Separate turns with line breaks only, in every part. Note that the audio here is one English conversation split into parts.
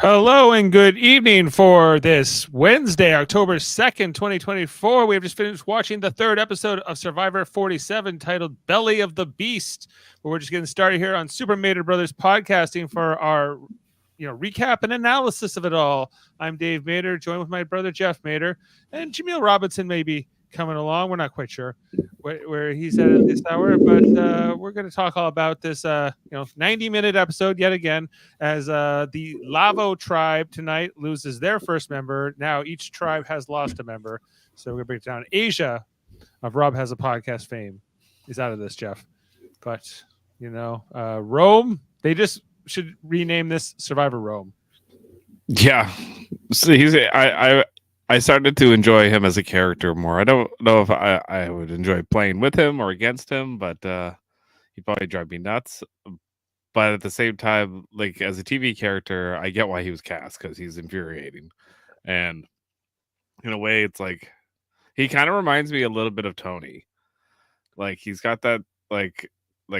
Hello and good evening for this Wednesday, October 2nd, 2024. We have just finished watching the third episode of Survivor 47 titled Belly of the Beast. But we're just getting started here on Super Mater Brothers podcasting for our recap and analysis of it all. I'm Dave Mater, joined with my brother Jeff Mater, and Jaemeel Robinson may be coming along. We're not quite sure where he's at this hour, but we're going to talk all about this 90-minute episode yet again, as the Lavo tribe tonight loses their first member. Now each tribe has lost a member, so we're going to break it down. Asia of Rob Has a Podcast fame is out of this, Jeff, but Rome, they just should rename this Survivor Rome.
Yeah, so I started to enjoy him as a character more. I don't know if I would enjoy playing with him or against him, but he'd probably drive me nuts. But at the same time, like as a TV character, I get why he was cast, because he's infuriating. And in a way, it's like he kind of reminds me a little bit of Tony. Like he's got that like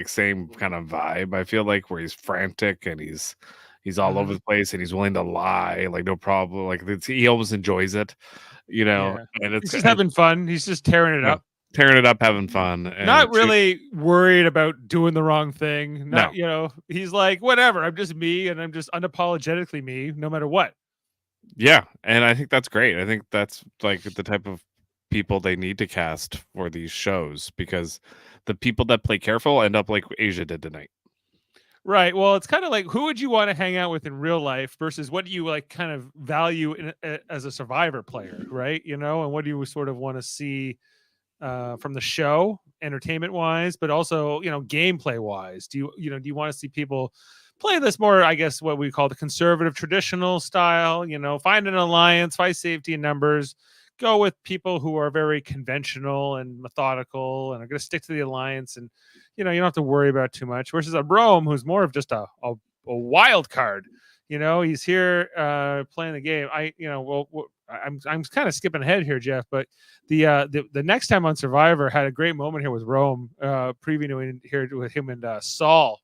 same kind of vibe, I feel like, where he's frantic and he's all over the place and he's willing to lie, like no problem. Like he almost enjoys it,
Yeah.
and
He's just having fun. He's just tearing it up.
Having fun. And
not really worried about doing the wrong thing. He's like, whatever, I'm just me and I'm just unapologetically me, no matter what.
Yeah. And I think that's great. I think that's like the type of people they need to cast for these shows, because the people that play careful end up like Asia did tonight.
Right. Well, it's kind of like, who would you want to hang out with in real life versus what do you like kind of value as a Survivor player, right? And what do you sort of want to see from the show, entertainment wise, but also gameplay wise? Do you want to see people play this more, I guess, what we call the conservative traditional style? Find an alliance, find safety in numbers. Go with people who are very conventional and methodical and are going to stick to the alliance, and you don't have to worry about too much. Versus a Rome, who's more of just a wild card. He's here playing the game. I'm kind of skipping ahead here, Jeff, but the next time on Survivor had a great moment here with Rome, previewing here with him and Saul,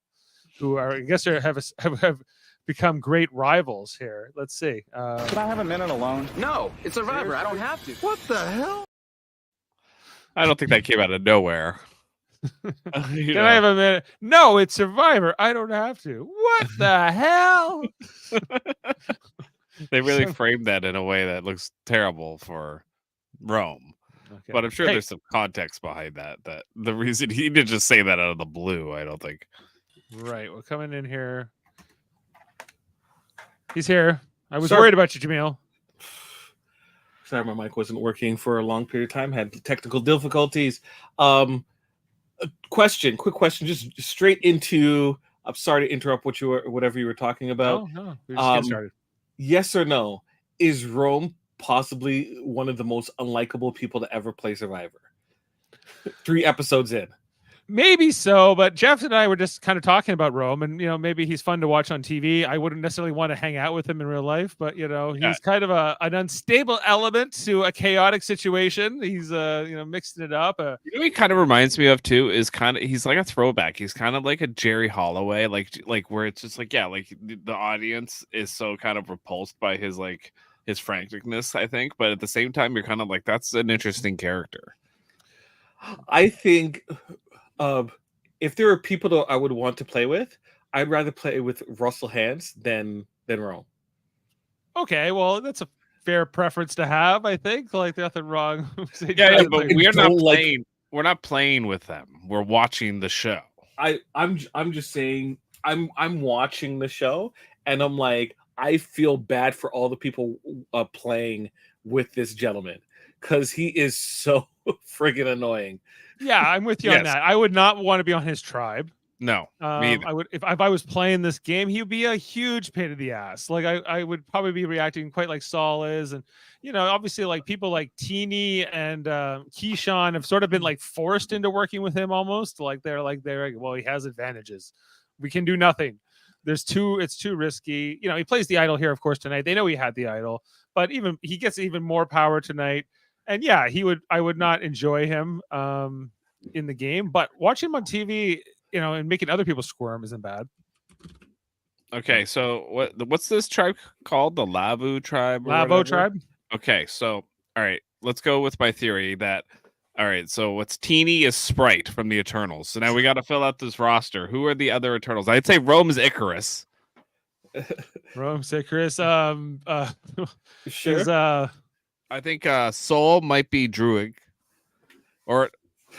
who are, I guess, have become great rivals here. Let's see.
Can I have a minute alone?
No, it's Survivor. I don't have to.
What the hell?
I don't think that came out of nowhere.
Can I have a minute? No, it's Survivor. I don't have to. What the hell?
They really framed that in a way that looks terrible for Rome. Okay. But I'm sure there's some context behind that the reason he didn't just say that out of the blue, I don't think.
Right. Well, coming in here. He's here. I was worried about you, Jaemeel.
Sorry, my mic wasn't working for a long period of time. Had technical difficulties. Quick question, just straight into. I'm sorry to interrupt whatever you were talking about.
Oh, no, we're just getting started.
Yes or no? Is Rome possibly one of the most unlikable people to ever play Survivor? 3 episodes in.
Maybe so, but Jeff and I were just kind of talking about Rome, and maybe he's fun to watch on TV. I wouldn't necessarily want to hang out with him in real life, but he's kind of an unstable element to a chaotic situation. He's mixing it up.
He kind of reminds me of too is he's like a throwback. He's kind of like a Jerry Holloway, like where it's just like the audience is so kind of repulsed by his franticness, I think, but at the same time you're kind of like, that's an interesting character.
I think. If there are people that I would want to play with, I'd rather play with Russell Hands than Rome.
Okay, well, that's a fair preference to have, I think. Like, nothing wrong.
But we're not playing with them. We're watching the show.
I'm just saying I'm watching the show, and I'm like, I feel bad for all the people playing with this gentleman, because he is so friggin' annoying.
Yeah, I'm with you on that. I would not want to be on his tribe.
No, me either.
I would if I was playing this game, he would be a huge pain in the ass. Like I would probably be reacting quite like Saul is, and obviously like people like Teeny and Keyshawn have sort of been like forced into working with him almost. Like they're well, he has advantages. We can do nothing. It's too risky. He plays the idol here, of course, tonight. They know he had the idol, but he gets even more power tonight. And yeah, I would not enjoy him in the game, but watching him on TV, and making other people squirm isn't bad.
Okay, so what's this tribe called? The Lavu tribe or
Lavo
whatever?
tribe.
Okay, so all right, let's go with my theory that all right, so what's Teeny is Sprite from the Eternals. So now we got to fill out this roster. Who are the other Eternals? I'd say Rome is Icarus.
Rome, say Chris.
Sure.
Is
I think Soul might be Druid, or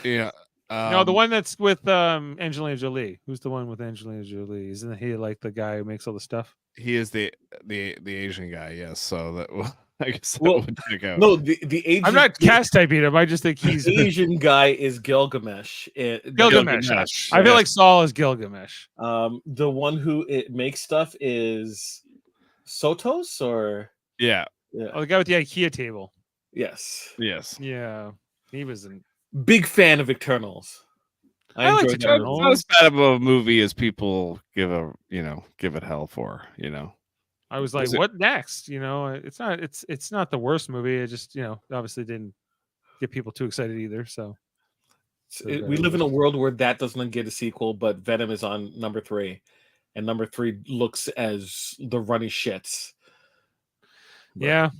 yeah.
no, the one that's with Angelina Jolie. Who's the one with Angelina Jolie? Isn't he like the guy who makes all the stuff?
He is the Asian guy. Yes, so that I guess that
Well,
would check out.
No, the Asian.
I'm not cast typing him. I just think he's
The Asian guy is Gilgamesh.
Gilgamesh.
Gilgamesh,
I feel
yes.
like Saul is Gilgamesh.
The one who makes stuff is Sotos, or
Yeah.
Oh, the guy with the IKEA table.
Yes.
Yes.
Yeah, he was in.
Big fan of Eternals.
I like
enjoyed that
Eternals.
movie.
It's not as bad of a movie as people give it hell for.
I was like,
Is it-
what next? It's not the worst movie. It just obviously didn't get people too excited either. So
We live in a world where that doesn't get a sequel, but Venom is on number 3, and number 3 looks as the runny shits. But
yeah.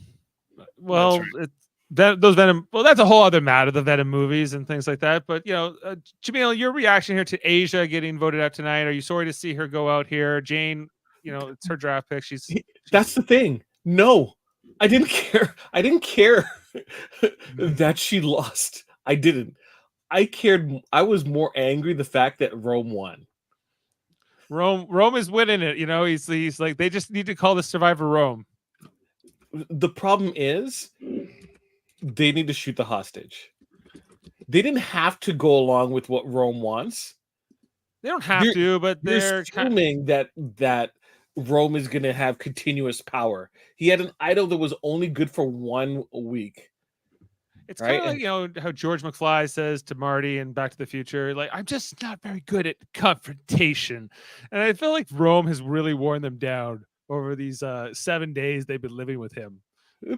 Well,
right.
those Venom. Well, that's a whole other matter. The Venom movies and things like that. But Jaemeel, your reaction here to Asia getting voted out tonight? Are you sorry to see her go out here? Jane, it's her draft pick.
that's the thing. No, I didn't care. I didn't care that she lost. I didn't. I cared. I was more angry the fact that Rome won.
Rome is winning it. He's like, they just need to call the survivor Rome.
The problem is they need to shoot the hostage. They didn't have to go along with what Rome wants.
They don't have to, but they're
assuming that Rome is going to have continuous power. He had an idol that was only good for 1 week.
It's
right?
kind of like how George McFly says to Marty in Back to the Future, like, I'm just not very good at confrontation. And I feel like Rome has really worn them down over these 7 days they've been living with him.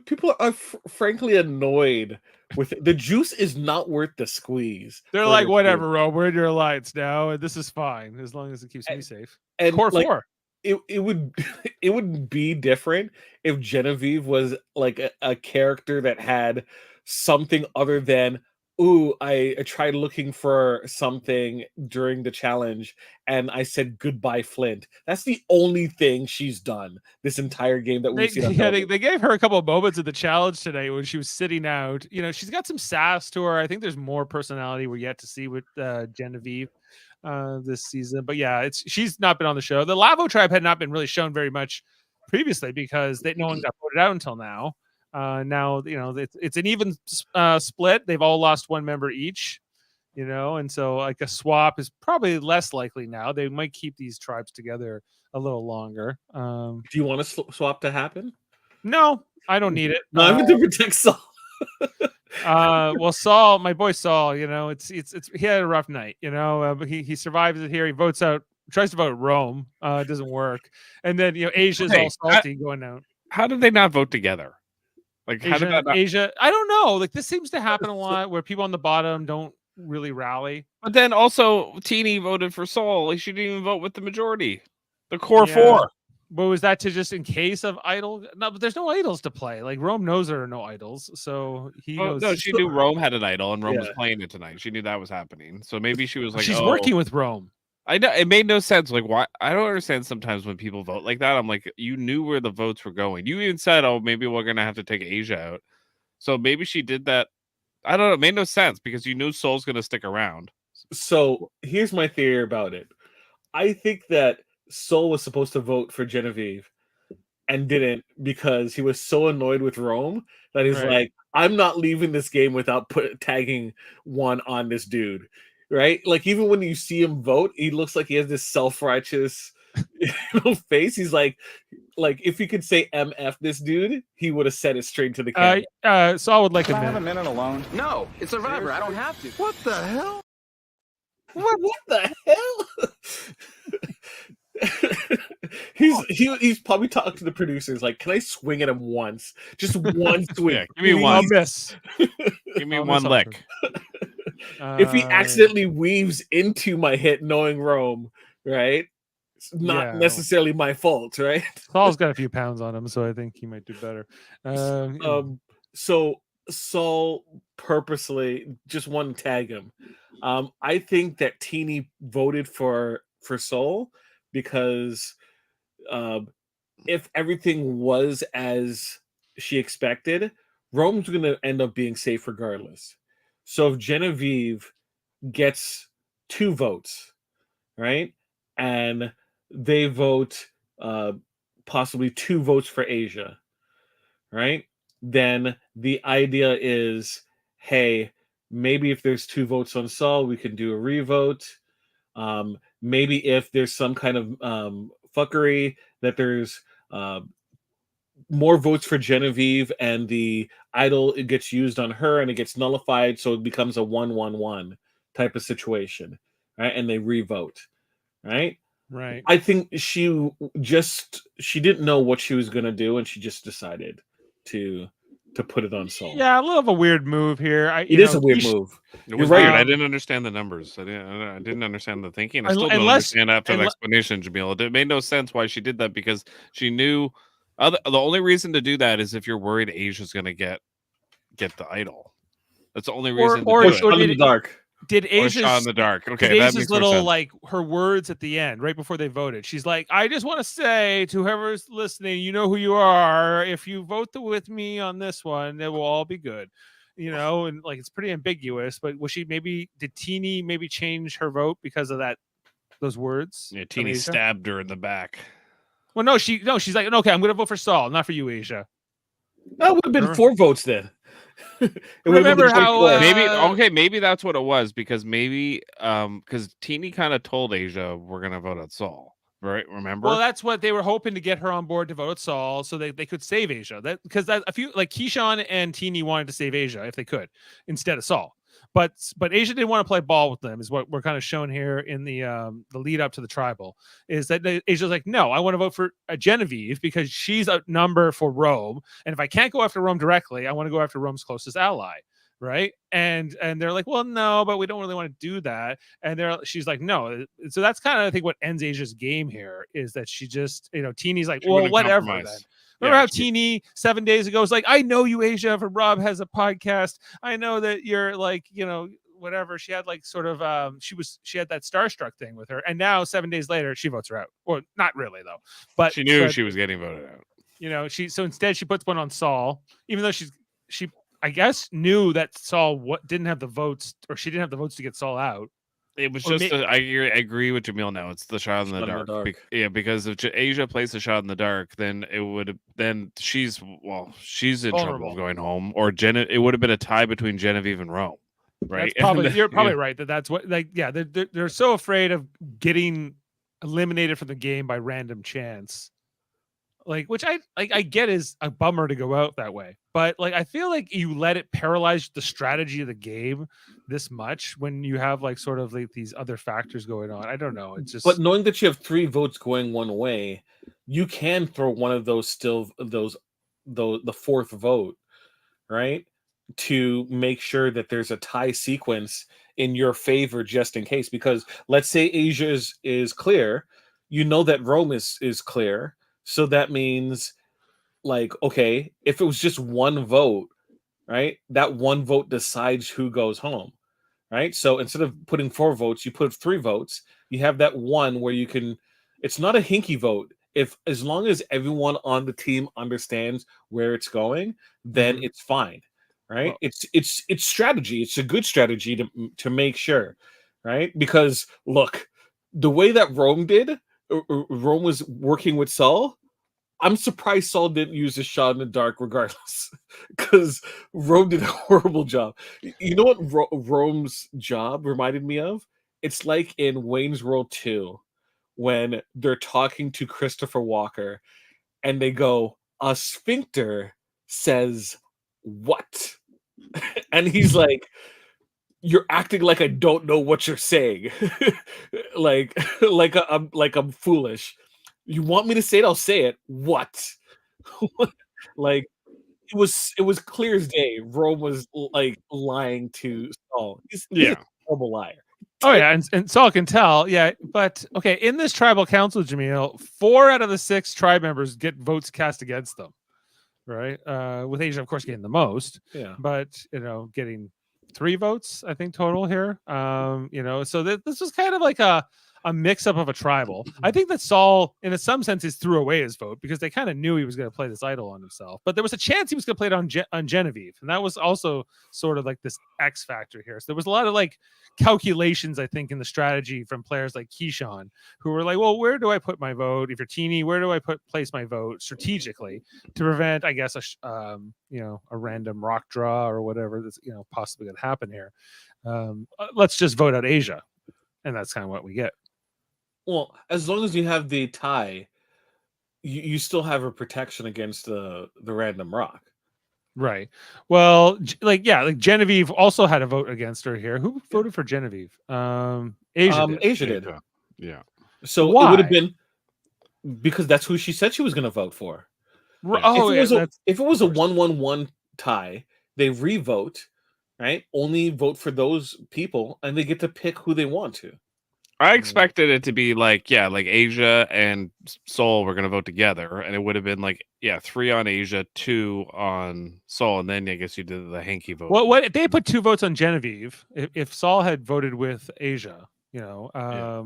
People are frankly annoyed with it. The juice is not worth the squeeze.
They're like, whatever, Rome, we're in your alliance now, and this is fine as long as it keeps me safe.
And
Core
like,
4.
it would be different if Genevieve was like a character that had something other than, ooh, I tried looking for something during the challenge and I said goodbye, Flint. That's the only thing she's done this entire game that we've seen.
They gave her a couple of moments of the challenge today when she was sitting out. She's got some sass to her. I think there's more personality we're yet to see with Genevieve this season. But yeah, she's not been on the show. The Lavo tribe had not been really shown very much previously because no one got voted out until now. Now it's an even split. They've all lost 1 member each, and so like a swap is probably less likely now. They might keep these tribes together a little longer.
Do you want a swap to happen?
No, I don't need it.
No, I'm to protect Saul.
Well, Saul, my boy Saul, it's he had a rough night, but he survives it here. He votes out, tries to vote Rome, it doesn't work, and then Asia's all salty going out.
How did they not vote together? Like, how did that not...
Asia? I don't know. Like, this seems to happen a lot where people on the bottom don't really rally.
But then also, Teeny voted for Saul. He shouldn't even vote with the majority. The core 4.
But was that to just in case of idol? No, but there's no idols to play. Like, Rome knows there are no idols, so he knows.
No, she knew Rome had an idol and Rome was playing it tonight. She knew that was happening. So maybe she was like,
she's working with Rome.
I know it made no sense. Like, why? I don't understand sometimes when people vote like that. I'm like, you knew where the votes were going. You even said, oh, maybe we're gonna have to take Asia out. So maybe she did that. I don't know. It made no sense because you knew Soul's gonna stick around.
So here's my theory about it. I think that Soul was supposed to vote for Genevieve and didn't because he was so annoyed with Rome that he's like, I'm not leaving this game without tagging 1 on this dude. Right? Like, even when you see him vote, he looks like he has this self-righteous face. He's like if he could say MF this dude, he would have said it straight to the camera.
Saul would like
Can I have a minute alone? No, it's Survivor. I don't have to. What the hell?
What the hell? He's probably talked to the producers like, can I swing at him once? Just one swing.
Yeah, give me one
miss.
Give me one lick.
If he accidentally weaves into my hit knowing Rome, right? it's not
Yeah.
necessarily my fault, right?
Saul's got a few pounds on him, so I think he might do better.
So Saul purposely just wanted to tag him. I think that Teeny voted for Saul because if everything was as she expected, Rome's going to end up being safe regardless. So if Genevieve gets 2 votes, right, and they vote possibly 2 votes for Asia, right, then the idea is, hey, maybe if there's 2 votes on Saul, we can do a revote. Maybe if there's some kind of fuckery that there's uh, more votes for Genevieve and the idol, it gets used on her and it gets nullified, so it becomes a 1-1-1 type of situation, right? And they revote, right?
Right.
I think she didn't know what she was gonna do, and she just decided to put it on Saul.
Yeah, a little of a weird move here.
It is a weird move.
It was
You're right.
weird. I didn't understand the numbers. I didn't understand the thinking. I still don't
Unless-
understand after the
unle-
explanation, Jaemeel. It made no sense why she did that because she knew the only reason to do that is if you're worried Asia's going to get the idol. That's the only reason
or
to do
Shot
it.
in the dark.
Did
Or shot in
Asia's
the dark. Okay,
did
that
Asia's
makes more
little
sense.
like her words at the end, right before they voted? She's like, "I just want to say to whoever's listening, you know who you are. If you vote with me on this one, it will all be good." You know, and like it's pretty ambiguous. But did Teeny maybe change her vote because of those words?
Yeah,
from
Teeny
Asia?
stabbed her in the back.
Well, no, she's like, okay, I'm gonna vote for Saul, not for you, Asia.
That would have been
Remember-
4 votes then. It would've been
Remember
the
how
24.
Maybe that's what it was because because Teeny kind of told Asia we're gonna vote at Saul, right? Remember?
Well, that's what they were hoping to get her on board to vote Saul, so they could save Asia. That because a few like Keyshawn and Teeny wanted to save Asia if they could instead of Saul, but Asia didn't want to play ball with them. Is what we're kind of shown here in the lead up to the tribal. Is that Asia's like, no, I want to vote for Genevieve because she's a number for Rome, and if I can't go after Rome directly, I want to go after Rome's closest ally. Right. And they're like, well, no, but we don't really want to do that. And she's like, no. So that's kind of, I think, what ends Asia's game here is that she just, Teeny's like,
She
well,
wouldn't
whatever
compromise.
then. Remember
Yeah,
how Teeny 7 days ago was like, I know you, Asia, for Rob has a podcast. I know that you're like, whatever. She had like sort of she had that starstruck thing with her. And now 7 days later, she votes her out. Well, not really though. But
she knew she was getting voted out.
So instead she puts one on Saul, even though she I guess knew that Saul didn't have the votes, or she didn't have the votes to get Saul out.
It was
Or
just I agree with Jaemeel now. It's the shot in the dark. Yeah, because if Asia plays the shot in the dark, then she's in
Vulnerable.
trouble going home. Or it would have been a tie between Genevieve and Rome, right?
You're probably right that's what they're so afraid of getting eliminated from the game by random chance. Like, which I get is a bummer to go out that way, but like I feel like you let it paralyze the strategy of the game this much when you have like sort of like these other factors going on. I don't know. It's just
But knowing that you have 3 votes going one way, you can throw one of those the 4th vote, right? To make sure that there's a tie sequence in your favor just in case. Because let's say Asia is clear, that Rome is clear. So that means, like, okay, if it was just 1 vote, right? That 1 vote decides who goes home, right? So instead of putting 4 votes, you put 3 votes. You have that one where you can. It's not a hinky vote. As long as everyone on the team understands where it's going, then it's fine, right?
Well-
It's strategy. It's a good strategy to make sure, right? Because look, the way that Rome did. Rome was working with Saul. I'm surprised Saul didn't use his shot in the dark regardless, because Rome did a horrible job. You know what Rome's job reminded me of? It's like in Wayne's World 2 when they're talking to Christopher Walker and they go, a sphincter says what? And he's like, you're acting like I don't know what you're saying. like I'm foolish. You want me to say it, I'll say it. What? Like it was clear as day. Rome was like lying to Saul. He's a horrible liar.
Oh yeah, and Saul can tell. Yeah, but okay, in this tribal council, Jaemeel, 4 out of the 6 tribe members get votes cast against them, right? With Asia, of course, getting the most,
Yeah.
but getting 3 votes, I think, total here. So this was kind of like a mix up of a tribal. I think that Saul, in some senses, threw away his vote because they kind of knew he was going to play this idol on himself. But there was a chance he was going to play it on Genevieve, and that was also sort of like this X factor here. So there was a lot of like calculations, I think, in the strategy from players like Keyshawn, who were like, "Well, where do I put my vote? If you're teeny, where do I place my vote strategically to prevent, I guess, a random rock draw or whatever that's possibly going to happen here? Let's just vote out Asia, and that's kind of what we get."
Well, as long as you have the tie, you still have a protection against the random rock.
Right. Well, like Genevieve also had a vote against her here. Who voted for Genevieve? Asia did.
Asia did.
Yeah.
So
Why?
it would have been because that's who she said she was going to vote for.
Oh,
if it was a
of course.
1-1-1 tie, they re-vote, right? Only vote for those people, and they get to pick who they want to.
I expected it to be like Asia and Seoul were going to vote together, and it would have been 3 on Asia, 2 on Seoul, and then I guess you did the hanky vote.
Well, what they put 2 votes on Genevieve. If Saul had voted with Asia, I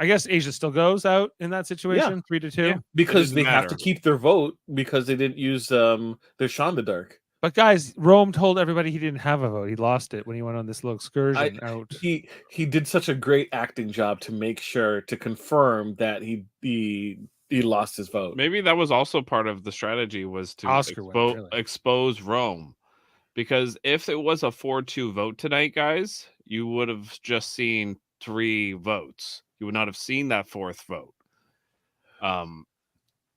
guess Asia still goes out in that situation, 3-2,
because they have to keep their vote because they didn't use their Shonda Dark.
But guys, Rome told everybody he didn't have a vote. He lost it when he went on this little excursion out.
He did such a great acting job to make sure to confirm that he lost his vote.
Maybe that was also part of the strategy was to expose Rome, because if it was a 4-2 vote tonight, guys, you would have just seen 3 votes. You would not have seen that 4th vote.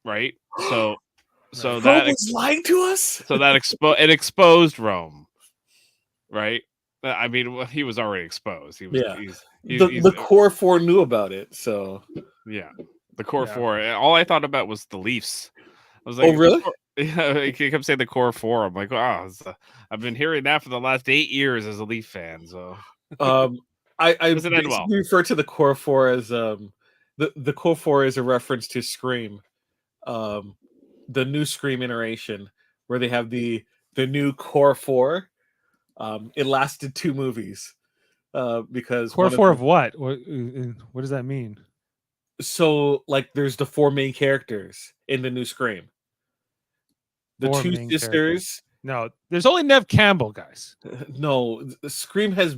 Right? So that
was lying to us.
So that it exposed Rome, right? I mean, he was already exposed. He was. Yeah.
The core 4 knew about it. So
yeah, the core 4. All I thought about was the Leafs. I was like,
oh really?
Yeah, he kept saying the core 4. I'm like, wow, I've been hearing that for the last 8 years as a Leaf fan. So
I refer to the core 4 as the core 4 is a reference to Scream. The new Scream iteration where they have the new core 4. It lasted 2 movies because
core 4 of what does that mean?
So there's the 4 main characters in the new Scream. The 2 sisters.
Characters. No, there's only Nev Campbell, guys.
No, Scream has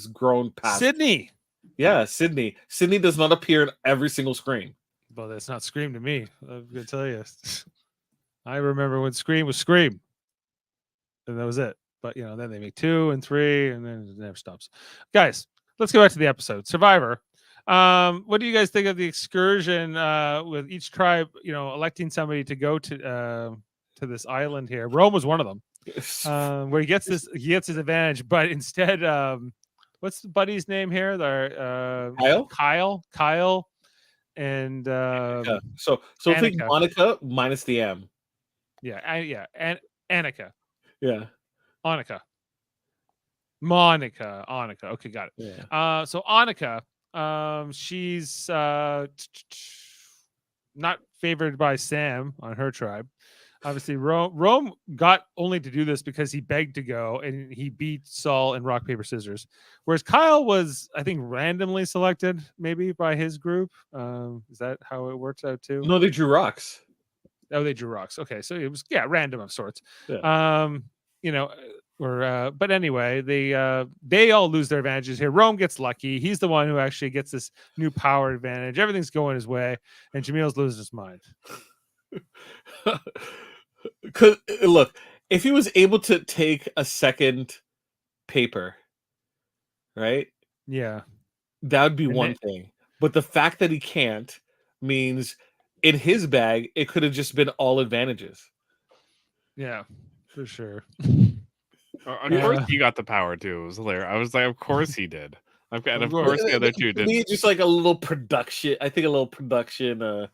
grown past
Sydney.
Yeah, Sydney. Sydney does not appear in every single Scream.
Well, that's not Scream to me. I'm gonna tell you. I remember when Scream was Scream, and that was it. But then they make 2 and 3, and then it never stops. Guys, let's go back to the episode. Survivor. What do you guys think of the excursion with each tribe, electing somebody to go to this island here? Rome was one of them, where he gets his advantage, but instead, what's the buddy's name here? Kyle. And
so think Monica minus the M.
And Annika.
Yeah.
Monica. Okay, got it.
Yeah.
So Annika, she's not favored by Sam on her tribe. Obviously, Rome got only to do this because he begged to go, and he beat Saul in rock, paper, scissors. Whereas Kyle was, I think, randomly selected maybe by his group. Is that how it works out too?
No, they drew rocks.
Oh, they drew rocks. Okay, so it was random of sorts.
Yeah.
But anyway, they all lose their advantages here. Rome gets lucky. He's the one who actually gets this new power advantage. Everything's going his way, and Jameel's losing his mind.
Because look, if he was able to take a second paper, right?
Yeah,
that would be one thing. But the fact that he can't means in his bag it could have just been all advantages.
Yeah, for sure.
Of course, he got the power too. It was hilarious. I was like, of course he did. And of course the other 2 did.
Just like a little production. I think a little production.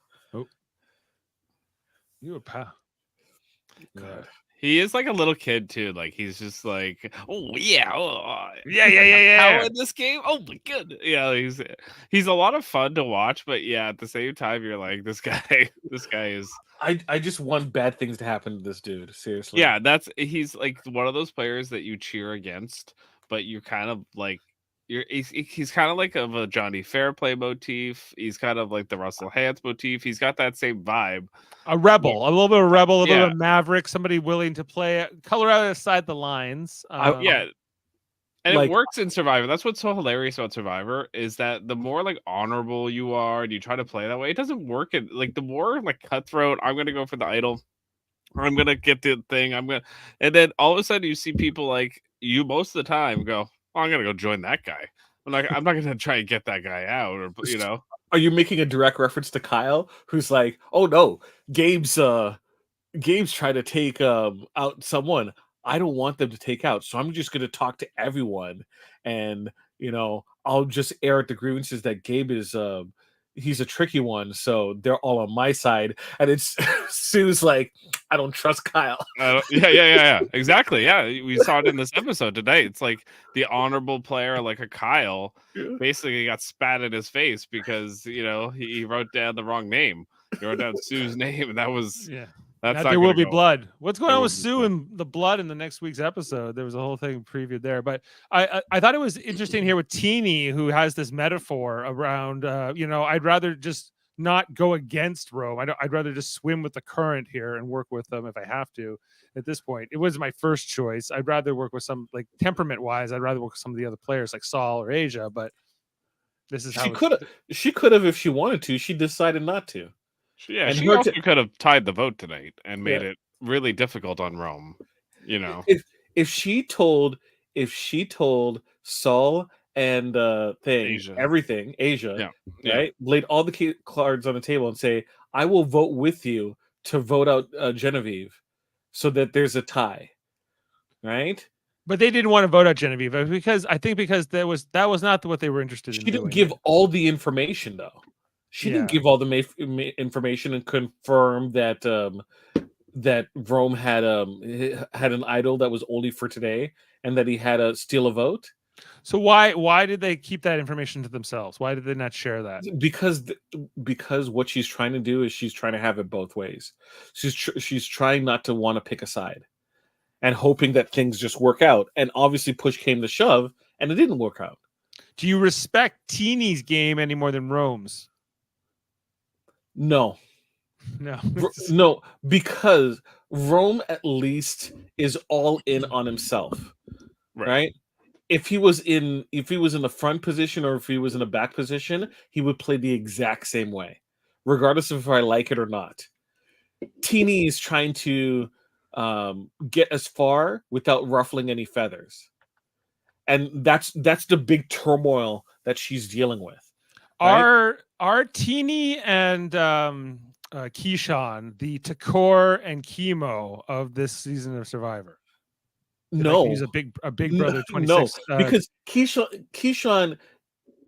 You a pal. God.
He is like a little kid too. Like he's just like, oh yeah,
Yeah,
I
yeah,
got
yeah,
power
yeah.
in this game. Oh my god, yeah. He's a lot of fun to watch, but yeah, at the same time, you're like, this guy, this guy is.
I just want bad things to happen to this dude. Seriously.
Yeah, he's like one of those players that you cheer against, but you're kind of like he's kind of like of a Johnny Fairplay motif. He's kind of like the Russell Hantz motif. He's got that same vibe.
A rebel, a little bit of a rebel, a little bit
Yeah.
of a maverick, somebody willing to play color outside the lines.
Yeah. And
Like-
it works in Survivor. That's what's so hilarious about Survivor is that the more like honorable you are and you try to play that way, it doesn't work. Like the more like cutthroat, I'm gonna go for the idol. I'm gonna get the thing. And then all of a sudden you see people like you most of the time go, oh, I'm gonna go join that guy. I'm not gonna try and get that guy out, or you know.
Are you making a direct reference to Kyle, who's like, oh no, Gabe's trying to take out someone I don't want them to take out, so I'm just gonna talk to everyone, and I'll just air out the grievances that Gabe is he's a tricky one, so they're all on my side. And it's Sue's like, I don't trust Kyle.
Yeah, exactly. Yeah, we saw it in this episode today. It's like the honorable player, like a Kyle, basically got spat in his face because he wrote down the wrong name. He wrote down Sue's name, and that was that's
there will be blood. What's going on with Sue and the blood in the next week's episode? There was a whole thing previewed there, but I thought it was interesting here with Teeny, who has this metaphor around, I'd rather just not go against Rome. I'd rather just swim with the current here and work with them if I have to. At this point, it was my first choice. I'd rather work with some, like, temperament wise. I'd rather work with some of the other players like Saul or Asia, but this is how
she could have if she wanted to. She decided not to.
Yeah, and she also could have tied the vote tonight and made it really difficult on Rome.
If she told Saul and everything, Asia, right, laid all the cards on the table and say, I will vote with you to vote out Genevieve so that there's a tie, right?
But they didn't want to vote out Genevieve because that was not what they were interested in.
She didn't give all the information though. She didn't give all the information and confirm that that Rome had an idol that was only for today and that he had to steal a vote.
So why did they keep that information to themselves? Why did they not share that?
Because what she's trying to do is she's trying to have it both ways. She's trying not to want to pick a side and hoping that things just work out. And obviously push came to shove and it didn't work out.
Do you respect Teeny's game any more than Rome's?
No, because Rome at least is all in on himself, right? If he was in the front position or if he was in a back position, he would play the exact same way, regardless of if I like it or not. Teeny is trying to get as far without ruffling any feathers, and that's the big turmoil that she's dealing with.
Right? Are Teeny and Keyshawn the Takor and Chemo of this season of Survivor?
No,
he's a big brother. 26.
No, because Keyshawn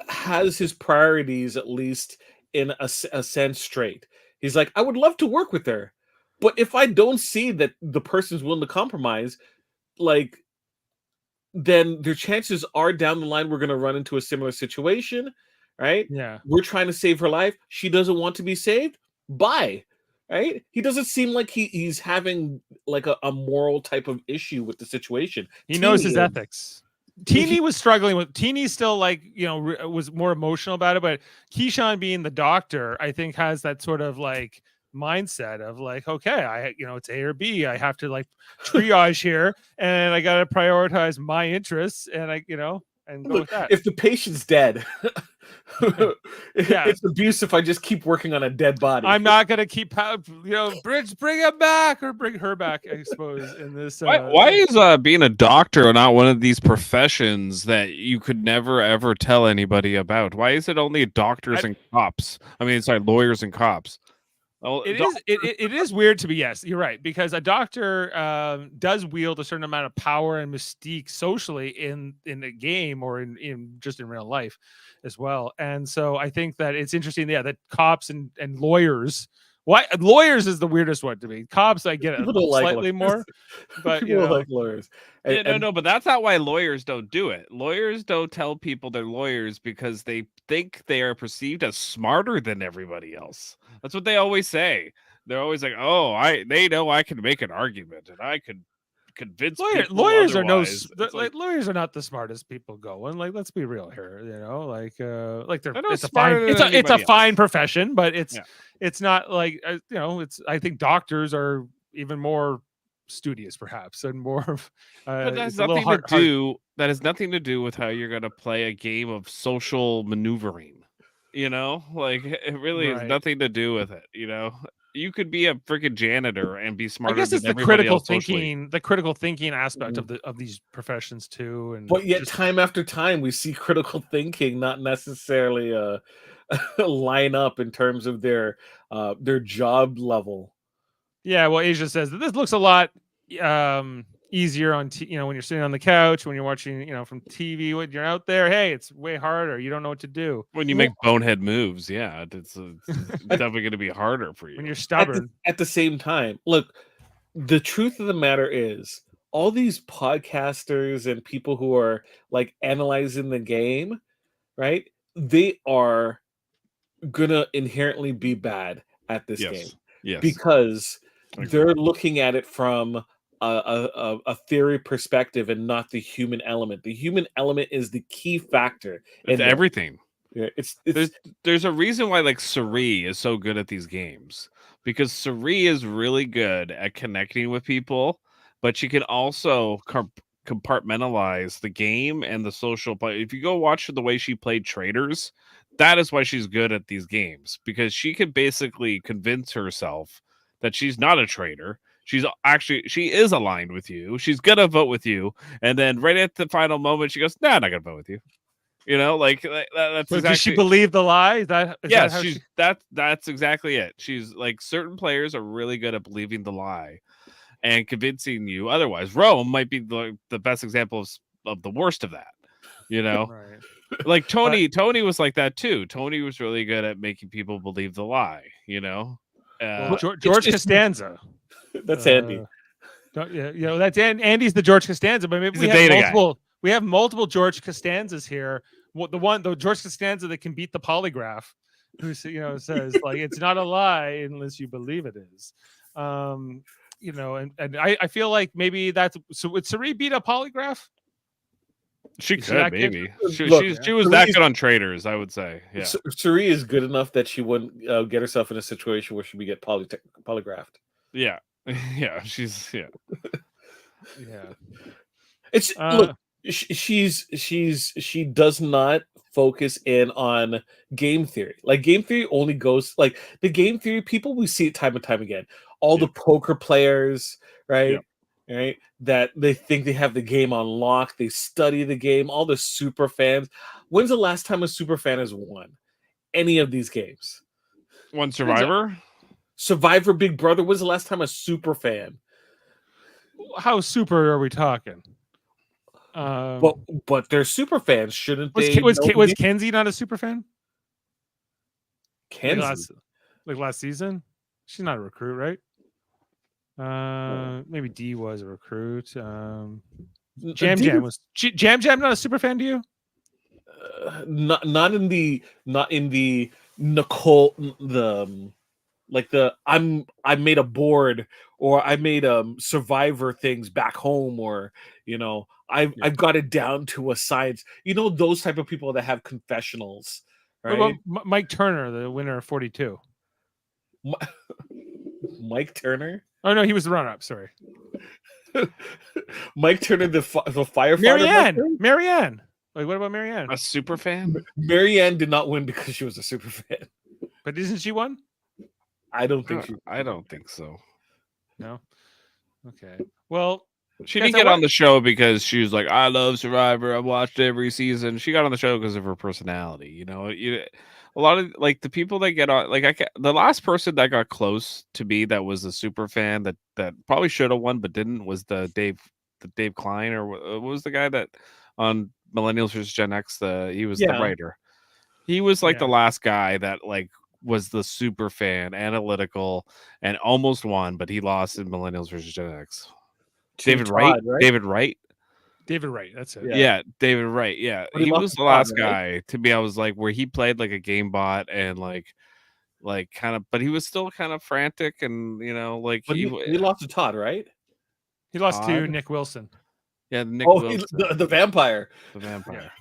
has his priorities at least in a sense straight. He's like, I would love to work with her, but if I don't see that the person's willing to compromise, like, then their chances are down the line we're going to run into a similar situation. Right?
Yeah.
We're trying to save her life. She doesn't want to be saved. Bye. Right? He doesn't seem like he's having like a moral type of issue with the situation.
He knows his ethics. Teeny was struggling with Teeny's still like, was more emotional about it, but Keyshawn being the doctor, I think has that sort of like mindset of like, okay, it's A or B. I have to like triage here and I got to prioritize my interests and and go with that.
If the patient's dead, it's abuse if I just keep working on a dead body.
I'm not going to keep, bring him back or bring her back, I suppose, in this.
Why is being a doctor not one of these professions that you could never, ever tell anybody about? Why is it only doctors and cops? I mean, sorry, lawyers and cops.
It is weird to be, yes, you're right, because a doctor does wield a certain amount of power and mystique socially in a game or in just in real life as well. And so I think that it's interesting, that cops and lawyers Why lawyers is the weirdest one to me. Cops, I get it
People don't like
slightly
lawyers.
more, but
People don't like lawyers.
Yeah, no, but that's not why lawyers don't do it. Lawyers don't tell people they're lawyers because they think they are perceived as smarter than everybody else. That's what they always say. They're always like, "Oh, they know I can make an argument and I could convince people
lawyers are
otherwise." It's
like lawyers are not the smartest people going. Like, let's be real here. Like they're
not
it's a
smarter
fine
than
it's a
anybody
fine
else.
profession, but it's
Yeah.
not like it's. I think doctors are even more studious, perhaps, and more.
But that has
It's a little
nothing to
hard.
do. That has nothing to do with how you're going to play a game of social maneuvering. Like it really has
Right.
nothing to do with it. You could be a freaking janitor and be
I
smarter
guess
than
it's the
everybody
critical
else socially.
thinking, aspect
Mhm.
of these professions too. And
But yet, time after time, we see critical thinking not necessarily line up in terms of their job level.
yeah, well, Asia says that this looks a lot easier on when you're sitting on the couch, when you're watching from TV, when you're out there. Hey, it's way harder. You don't know what to do
When you make bonehead moves, yeah, it's definitely going to be harder for you.
when you're stubborn.
At the same time, look, the truth of the matter is, all these podcasters and people who are like analyzing the game, right? They are gonna inherently be bad at this game
Yes.
because
I agree.
they're looking at it from a theory perspective and not the human element. The human element is the key factor
It's
in this.
everything.
Yeah, it's
There's a reason why like Suri is so good at these games, because Suri is really good at connecting with people, but she can also compartmentalize the game and the social play. If you go watch the way she played Traders, that is why she's good at these games, because she could basically convince herself that she's not a traitor. She is aligned with you. She's gonna vote with you, and then right at the final moment, she goes, "Nah, I'm not gonna vote with you." That's
But does she
exactly.
believe the lie? Is that
Yes,
how
she's
she?
that's exactly it. She's like, certain players are really good at believing the lie and convincing you otherwise. Rome might be the best example of the worst of that.
Right.
Like Tony was like that too. Tony was really good at making people believe the lie.
Well, George Costanza.
that's Andy.
That's Andy's the George Costanza, but maybe
He's a data guy.
We have multiple George Costanzas here. The George Costanza that can beat the polygraph, who says like it's not a lie unless you believe it is. And I feel like maybe that's so. Would Sari beat a polygraph?
She
Is she
could
that good?
maybe.
Look,
She was that good on Traders, I would say. Yeah.
Suri is good enough that she wouldn't get herself in a situation where she would get polygraphed.
Yeah. Yeah. She's
Yeah.
It's look, she does not focus in on game theory. Like, game theory only goes like the game theory people, we see it time and time again. All the poker players, right? Right, that they think they have the game on lock. They study the game. All the super fans. When's the last time a super fan has won any of these games?
One Survivor.
Survivor, Big Brother. When's the last time a super fan?
How super are we talking?
But they're super fans, shouldn't they?
Was Kenzie not a super fan?
Kenzie,
like last season, she's not a recruit, right? Maybe D was a recruit. Jam Jam not a super fan to you?
Not in the Nicole I made a board, or I made Survivor things back home, or I've got it down to a science. Those type of people that have confessionals, right?
What about Mike Turner, the winner of 42?
Mike Turner?
Oh no, he was the runner-up. Sorry,
Mike Turner, the firefighter.
Marianne. Like, what about Marianne?
A super fan?
Marianne did not win because she was a super fan.
But isn't she one?
I don't think she.
I don't think so.
No. Okay. Well,
she didn't get on the show because she was like, "I love Survivor. I've watched every season." She got on the show because of her personality. A lot of like the people that get on, like the last person that got close to me that was a super fan that probably should have won but didn't was the Dave Klein, or what was the guy that on Millennials vs Gen X? He was the writer. He was like the last guy that like was the super fan, analytical, and almost won, but he lost in Millennials versus Gen X.
Team
David Wright?
Todd, right?
David Wright?
David Wright, that's it.
Yeah.
Yeah, David Wright. Yeah.
But he
He
lost
was
to
the
Todd,
last
right?
guy to me. I was like, where he played like a game bot and like kind of, but he was still kind of frantic and like
But he lost to Todd, right?
He lost to
Todd?
Nick Wilson.
Yeah, Nick
Oh,
Wilson,
the vampire.
the vampire.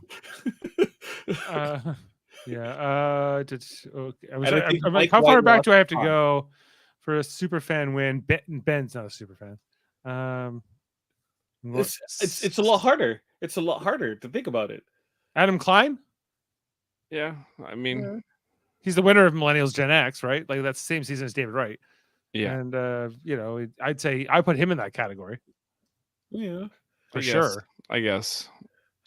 Yeah. Okay.
And I think Mike
How far
White
back
lost
do I have to
Todd.
go for a super fan win? Ben's not a super fan.
It's a lot harder. It's a lot harder to think about it.
Adam Klein.
Yeah, I mean,
He's the winner of Millennials Gen X, right? Like that's the same season as David Wright.
yeah,
And I'd say I put him in that category
Yeah.
for
I guess,
sure.
I guess.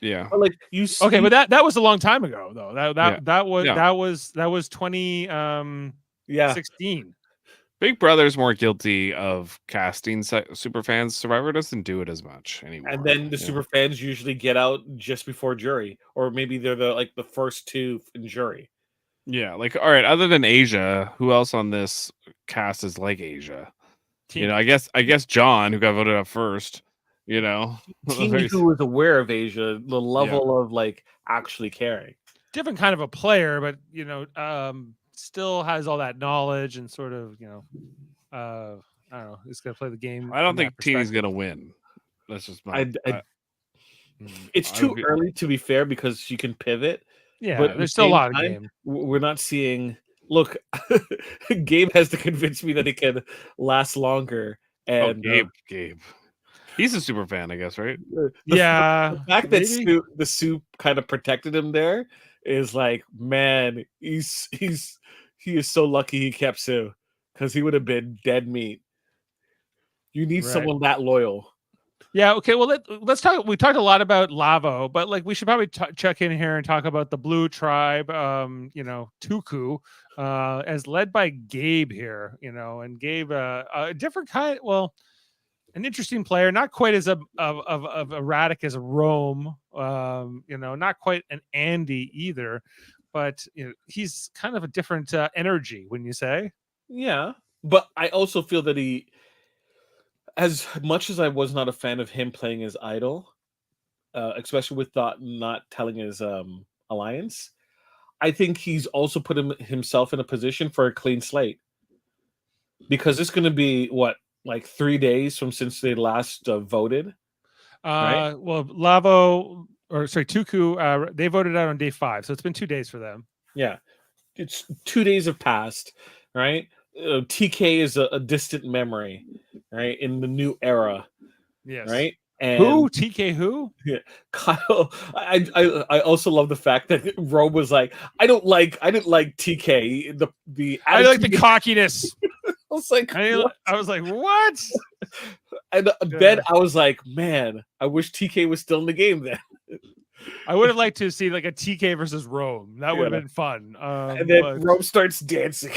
Yeah.
But like you
Okay, but that was a long time ago though.
Yeah.
That
Yeah.
was 2016.
yeah.
Big Brother's more guilty of casting super fans. Survivor doesn't do it as much anymore.
And then the super fans usually get out just before jury, or maybe they're the first two in jury.
Yeah, like all right. Other than Asia, who else on this cast is like Asia? I guess John, who got voted out first.
Teeny who was aware of Asia, the level of like actually caring.
Different kind of a player, but still has all that knowledge and sort of I don't know. He's gonna play the game.
I don't
from that
think Teeny's
perspective.
gonna win. That's just my.
It's too early to be fair because she can pivot.
Yeah,
but at
there's
the
still a
same
lot of
time,
game.
We're not seeing. Look, Gabe has to convince me that he can last longer. And
Gabe, he's a super fan, I guess, right?
The
fact that the soup kind of protected him there is like, man, he is so lucky he kept Sue because he would have been dead meat. You need someone that loyal.
Yeah. Okay. Well, let's talk. We talked a lot about Lavo, but like we should probably check in here and talk about the Blue Tribe. Tuku, as led by Gabe here. And Gabe, a different kind. Well, an interesting player, not quite as of erratic as Rome. Not quite an Andy either, but he's kind of a different energy. Wouldn't you say?
Yeah, but I also feel that he. As much as I was not a fan of him playing his idol, especially with Thought not telling his alliance, I think he's also put himself in a position for a clean slate. Because it's going to be, like 3 days from since they last voted? Right?
Well, Tuku, they voted out on day 5, so it's been 2 days for them.
Yeah. It's 2 days have passed, right? TK is a distant memory, right? In the new era,
yes,
right?
And who TK? Who?
Yeah, Kyle. I also love the fact that Rome was like, I didn't like TK.
I like the cockiness.
I was like,
what?
And then I was like, man, I wish TK was still in the game then.
I would have liked to see like a TK versus Rome. That would have been fun.
And then Rome starts dancing.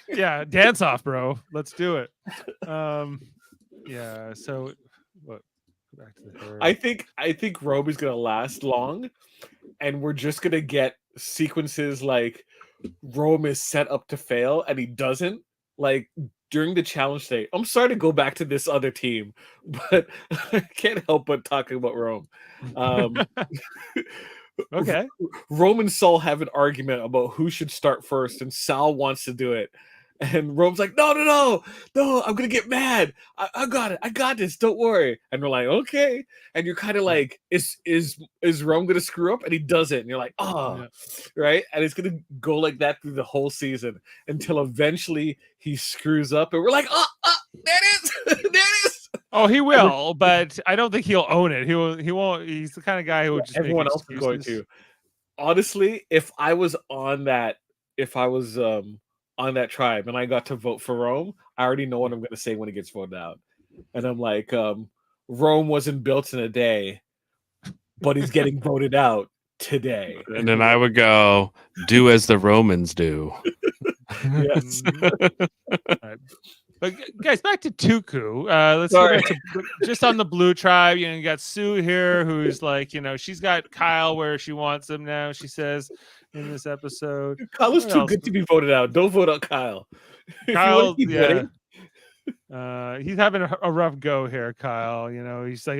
Yeah, dance off, bro. Let's do it. Yeah. So, what? Go back to the hair.
I think Rome is gonna last long, and we're just gonna get sequences like Rome is set up to fail and he doesn't. Like during the challenge day. I'm sorry to go back to this other team, but I can't help but talking about Rome.
Okay.
Rome and Saul have an argument about who should start first, and Sal wants to do it. And Rome's like, no, I'm gonna get mad. I got it. I got this. Don't worry. And we're like, okay. And you're kind of like, is Rome gonna screw up? And he doesn't. And you're like, right. And it's gonna go like that through the whole season until eventually he screws up, and we're like, there it is, there it is.
Oh, he will, but I don't think he'll own it. He won't. He's the kind of guy who would just
everyone else is going to. Honestly, if I was on that tribe and I got to vote for Rome, I already know what I'm going to say when it gets voted out. And I'm like, Rome wasn't built in a day, but he's getting voted out today.
And then I would go, do as the Romans do.
Yes.
Right. But guys, back to Tuku. Let's
Sorry.
go back to just on the Blue Tribe. You know, you got Sue here, who's like, you know, she's got Kyle where she wants him now. She says in this episode,
Kyle is
what
too
else?
good to be voted out. Don't vote out Kyle. If you want
Kyle,
to keep
yeah.
winning,
He's having a rough go here, Kyle. You know, he's like,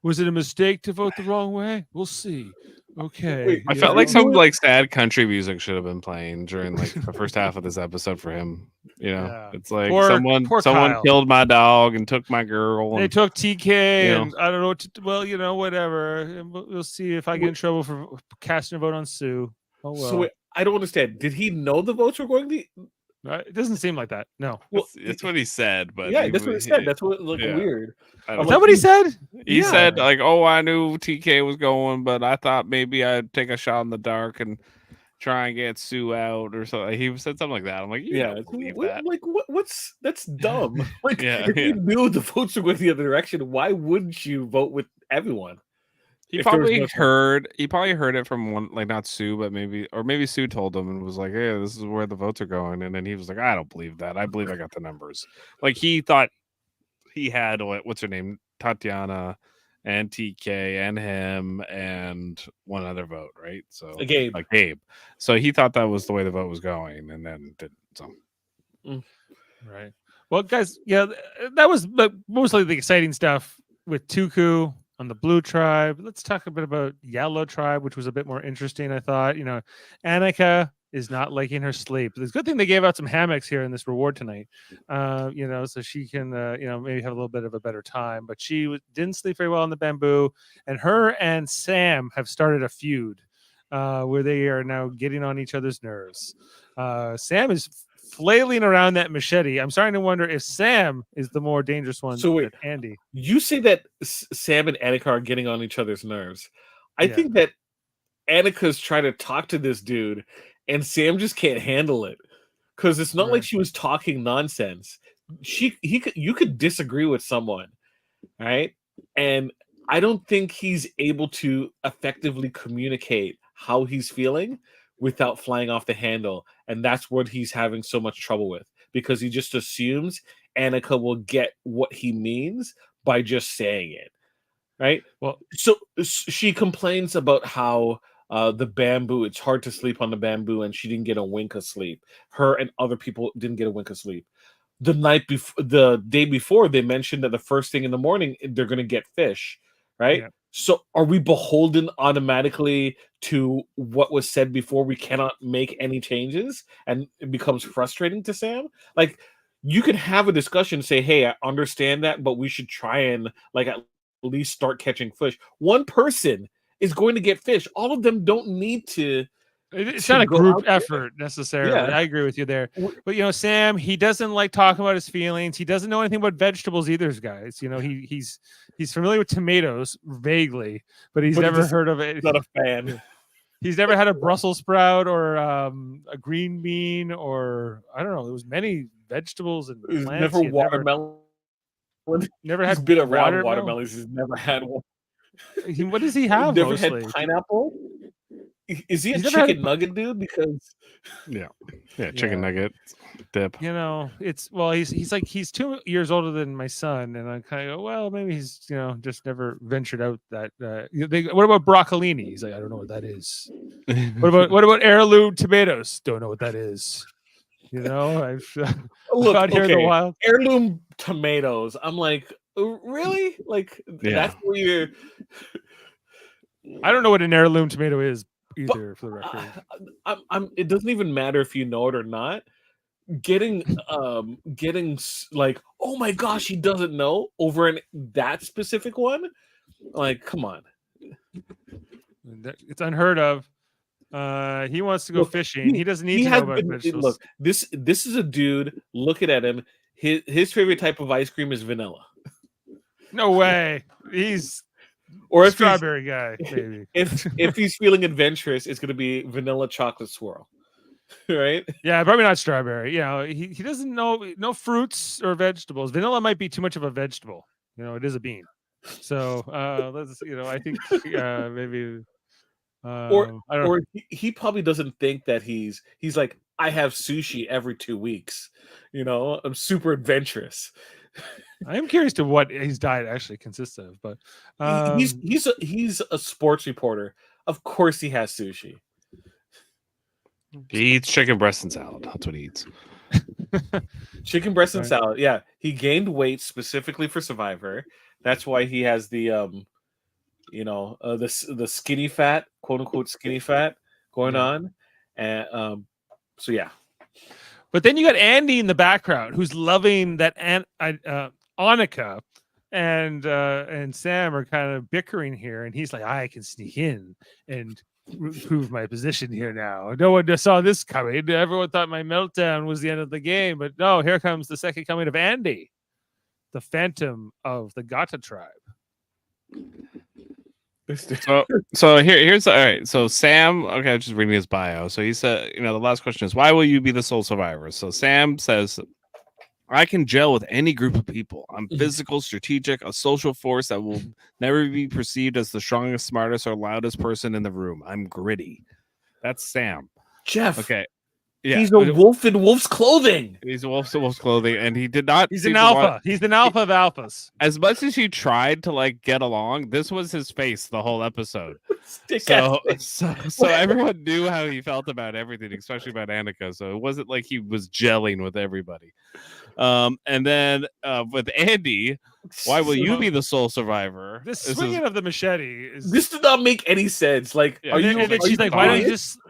was it a mistake to vote the wrong way? We'll see. Okay.
Wait,
I
you
felt
know?
like some like sad country music should have been playing during like the first half of this episode for him. You know,
Yeah.
it's like
Poor
someone
Kyle.
killed my dog and took my girl.
They
And,
took TK,
you know.
and I don't know what to, well, you know, whatever. And we'll see if I get in trouble for casting a vote on Sue. Oh, well.
so wait, I don't understand. Did he know the votes were going to?
It doesn't seem like that. No.
Well,
It's what he said, but
yeah, that's what he said. That's what looked
yeah.
weird.
I
I'm
don't
Is
know.
that what he said?
He
Yeah.
said like, "Oh, I knew TK was going, but I thought maybe I'd take a shot in the dark and try and get Sue out or something." He said something like that. I'm like, you
Yeah,
don't believe
what-
that.
like what's that's dumb. Like
Yeah,
if you knew the votes were going the other direction, why wouldn't you vote with everyone?
He
if there was
probably
no choice.
heard. He probably heard it from one, like not Sue, but maybe Sue told him and was like, "Hey, this is where the votes are going." And then he was like, "I don't believe that. I believe I got the numbers." Like he thought he had what's her name, Tatiana, and TK, and him, and one other vote, right? So
Gabe.
like Gabe. So he thought that was the way the vote was going, and then didn't. So
Right. Well, guys, yeah, that was mostly the exciting stuff with Tuku on the Blue Tribe. Let's talk a bit about Yellow Tribe, which was a bit more interesting, I thought. You know, Annika is not liking her sleep. It's a good thing they gave out some hammocks here in this reward tonight, you know, so she can, you know, maybe have a little bit of a better time. But she didn't sleep very well on the bamboo, and her and Sam have started a feud where they are now getting on each other's nerves. Sam is flailing around that machete. I'm starting to wonder if Sam is the more dangerous one
So wait,
than Andy.
You say that Sam and Annika are getting on each other's nerves. I
Yeah.
think that Annika's trying to talk to this dude, and Sam just can't handle it because it's not like
Right.
she was talking nonsense. You could disagree with someone, right? And I don't think he's able to effectively communicate how he's feeling without flying off the handle, and that's what he's having so much trouble with because he just assumes Annika will get what he means by just saying it, right?
Well,
So she complains about how the bamboo, it's hard to sleep on the bamboo, and she didn't get a wink of sleep. Her and other people didn't get a wink of sleep. The day before, they mentioned that the first thing in the morning they're going to get fish, right?
Yeah.
So are we beholden automatically to what was said before? We cannot make any changes, and it becomes frustrating to Sam. Like you could have a discussion, say, "Hey, I understand that, but we should try and like at least start catching fish." One person is going to get fish. All of them don't need to.
it's
to
not a
go
group
out there.
effort necessarily.
Yeah.
I agree with you there.
W-
But you know, Sam, he doesn't like talking about his feelings. He doesn't know anything about vegetables either, guys. You know, he's familiar with tomatoes vaguely, but he's
But he
never
just-
heard of it.
Not a fan.
He's never had a Brussels sprout or a green bean or I don't know. There was many vegetables and
He's
plants.
never
he had
watermelon.
never
He's
had
been around
watermelon.
watermelons. He's never had one.
What does he have
Never
mostly?
had pineapple. Is he a
He's never had
chicken nugget dude? Because
yeah, chicken
Yeah.
nugget dip.
You know, it's well, he's like he's 2 years older than my son, and I kind of go, well, maybe he's just never ventured out that. What about broccolini? He's like, I don't know what that is. What about heirloom tomatoes? Don't know what that is. You know, I've
look,
out here in the
okay,
wild.
heirloom tomatoes. I'm like, really? Like
Yeah.
that's where you're. I
I don't know what an heirloom tomato is either, for the record.
I'm. It doesn't even matter if you know it or not. Getting like, oh my gosh, he doesn't know over that specific one. Like, come on.
It's unheard of. He wants to go
Look,
fishing. He doesn't need
He
to know
has
about
been.
vegetables.
Look, this is a dude. Looking at him, his favorite type of ice cream is vanilla.
No way. He's
Or
a
if he's,
strawberry guy, maybe.
if he's feeling adventurous, it's going to be vanilla chocolate swirl, right?
Yeah, probably not strawberry. You know, he doesn't know no fruits or vegetables. Vanilla might be too much of a vegetable. You know, it is a bean. So let's I think maybe I don't.
Or he probably doesn't think that he's like, I have sushi every 2 weeks. I'm super adventurous.
I am curious to what his diet actually consists of, but
He's a sports reporter. Of course, he has sushi.
He eats chicken breast and salad. That's what he eats.
Chicken breast and
Right.
salad. Yeah, he gained weight specifically for Survivor. That's why he has the the skinny fat, quote unquote skinny fat going
Yeah.
on, and so yeah.
But then you got Andy in the background who's loving that Annika and Sam are kind of bickering here, and he's like, I can sneak in and prove my position here now. No one just saw this coming. Everyone thought my meltdown was the end of the game, but no, here comes the second coming of Andy, the phantom of the Gata tribe.
So here's all right. So Sam, okay, I'm just reading his bio. So he said, the last question is, why will you be the sole survivor? So Sam says, I can gel with any group of people. I'm physical, strategic, a social force that will never be perceived as the strongest, smartest, or loudest person in the room. I'm gritty. That's Sam.
Jeff.
Okay. Yeah.
He's a wolf in wolf's clothing.
He's a wolf in wolf's clothing, and he did not.
He's an alpha. He's an alpha of alphas.
As much as he tried to get along, this was his face the whole episode. So everyone knew how he felt about everything, especially about Annika. So it wasn't like he was gelling with everybody. And then with Andy, why will you be the sole survivor?
This swinging of the machete is.
This did not make any sense. Like,
Yeah,
are you?
And then
are
she's
you
like,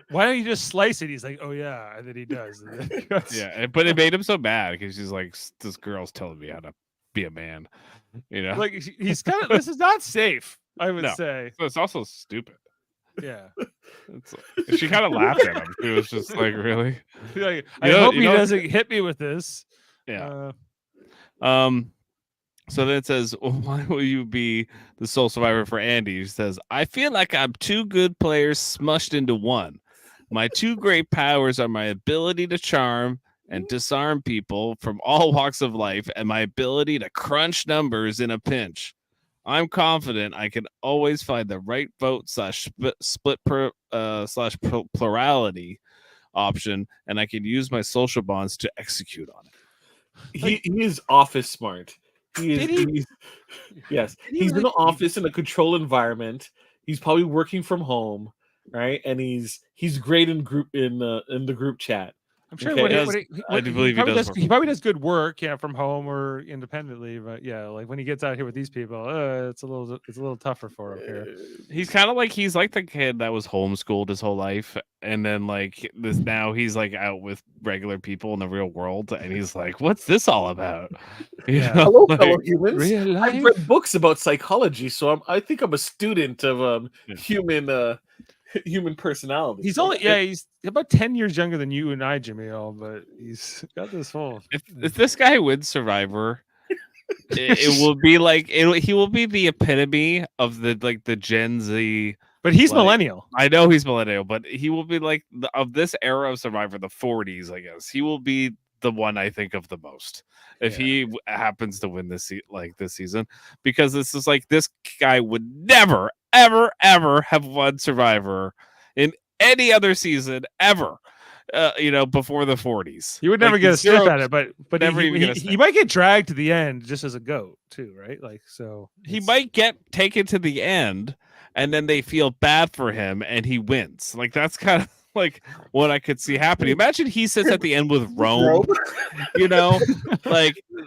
why don't you just slice it? He's like, oh yeah, and then he does.
Yeah, but it made him so mad because she's like, this girl's telling me how to be a man.
Like he's kind of. This is not safe. I would say.
So it's also stupid.
Yeah.
She kind of laughed at him. She was just like, really?
Like, I hope he doesn't hit me with this.
Yeah. So then it says, why will you be the sole survivor for Andy? He says, I feel like I'm two good players smushed into one. My two great powers are my ability to charm and disarm people from all walks of life and my ability to crunch numbers in a pinch. I'm confident I can always find the right vote / split / plurality option, and I can use my social bonds to execute on it.
He is office smart. He's in the office in a controlled environment. He's probably working from home, right? And he's great in the group chat.
I'm sure
Okay.
I do believe he does.
He probably does good work, from home or independently. But yeah, like when he gets out here with these people, it's a little tougher for him here.
He's kind of like the kid that was homeschooled his whole life, and then now he's out with regular people in the real world, and he's like, "What's this all about?"
Hello, fellow humans.
Real life?
I've read books about psychology, so I think I'm a student of human personality.
He's he's about 10 years younger than you and I, Jaemeel, but he's got this whole.
If this guy wins Survivor, it will be he will be the epitome of the Gen Z.
But he's millennial.
I know he's millennial, but he will be of this era of Survivor, the 40s, I guess. He will be the one I think of the most if he happens to win this season, because this is this guy would never ever have won Survivor in any other season ever, before the 40s.
He would never get a sniff at it, but he might get dragged to the end just as a goat too, right? So
he might get taken to the end and then they feel bad for him and he wins. That's kind of what I could see happening. Imagine he sits at the end with Rome,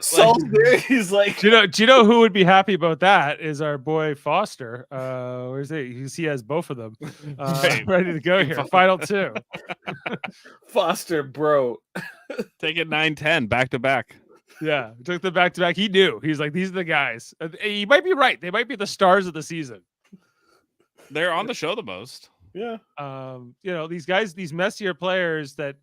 Saul's there. He's like,
do you know who would be happy about that? Is our boy Foster. Where's he? He has both of them ready to go here. Final two.
Foster, bro.
Take it 9-10 back to back.
Yeah, took the back to back. He knew. He's like, these are the guys. He might be right. They might be the stars of the season.
They're on the show the most.
Yeah.
These guys, these messier players that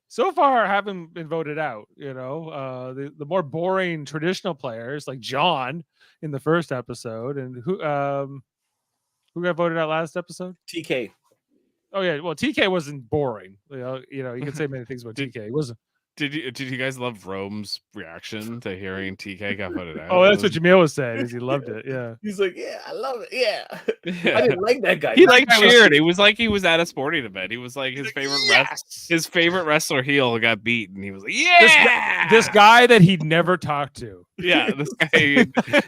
so far haven't been voted out. The more boring traditional players like John in the first episode, and who got voted out last episode?
TK.
Oh yeah, well TK wasn't boring. You can say many things about TK. He wasn't.
Did you guys love Rome's reaction to hearing TK got voted out?
Oh,
It
that's what
was-
Jaemeel was saying. Is he loved it? Yeah.
He's like, yeah, I love it. Yeah, I
yeah.
didn't like that guy.
He
That
like
guy was-
cheered. It was like he was at a sporting event. He was like
He's
his
like,
favorite
yes!
his favorite wrestler heel got beat, and he was like,
This
yeah,
This guy that he'd never talked to.
yeah, this guy.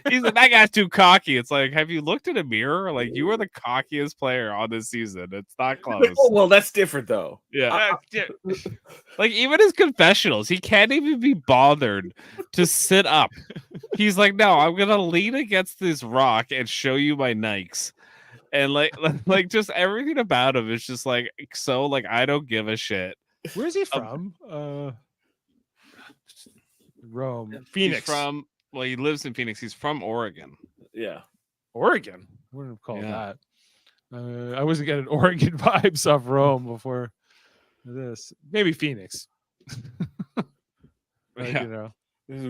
He's like, that guy's too cocky. It's like, have you looked in a mirror? Like, you are the cockiest player on this season. It's not close.
Oh, well, that's different though.
Yeah. Like, even his confessionals, he can't even be bothered to sit up. He's like, no, I'm gonna lean against this rock and show you my Nikes. And like just everything about him is just like so like I don't give a shit.
Where's he from? Rome. Phoenix.
He's from he lives in Phoenix. He's from Oregon.
Yeah.
Oregon. What would call
Yeah.
that? I wasn't getting Oregon vibes off Rome before this. Maybe Phoenix. Like,
Yeah.
you know.
This is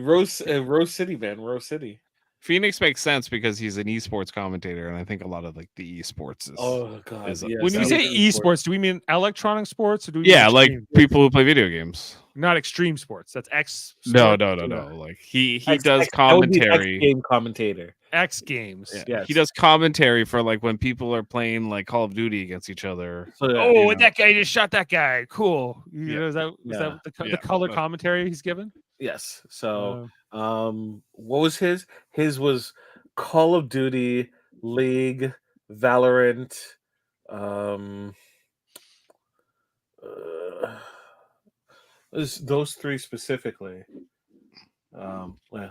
Rose City, man. Rose City.
Phoenix makes sense because he's an esports commentator, and I think a lot of like the esports is
Oh god.
is-
Yes,
When you
I
say
was really
esports, do we mean electronic sports or do we
yeah,
mean
like
extreme?
people who play video games.
Not extreme sports. That's X.
No.
sports?
Like he
X-
does
X- that would be an X
commentary.
game commentator.
X Games.
Yeah.
Yes.
He does commentary for like when people are playing like Call of Duty against each other.
So, yeah,
Oh,
you
and
know.
that guy just shot that guy. Cool. You
Yeah.
know, is that
Yeah.
the
Yeah.
color
But-
commentary he's given?
yes. So
Uh,
what was his? His was Call of Duty, League, Valorant, those three specifically.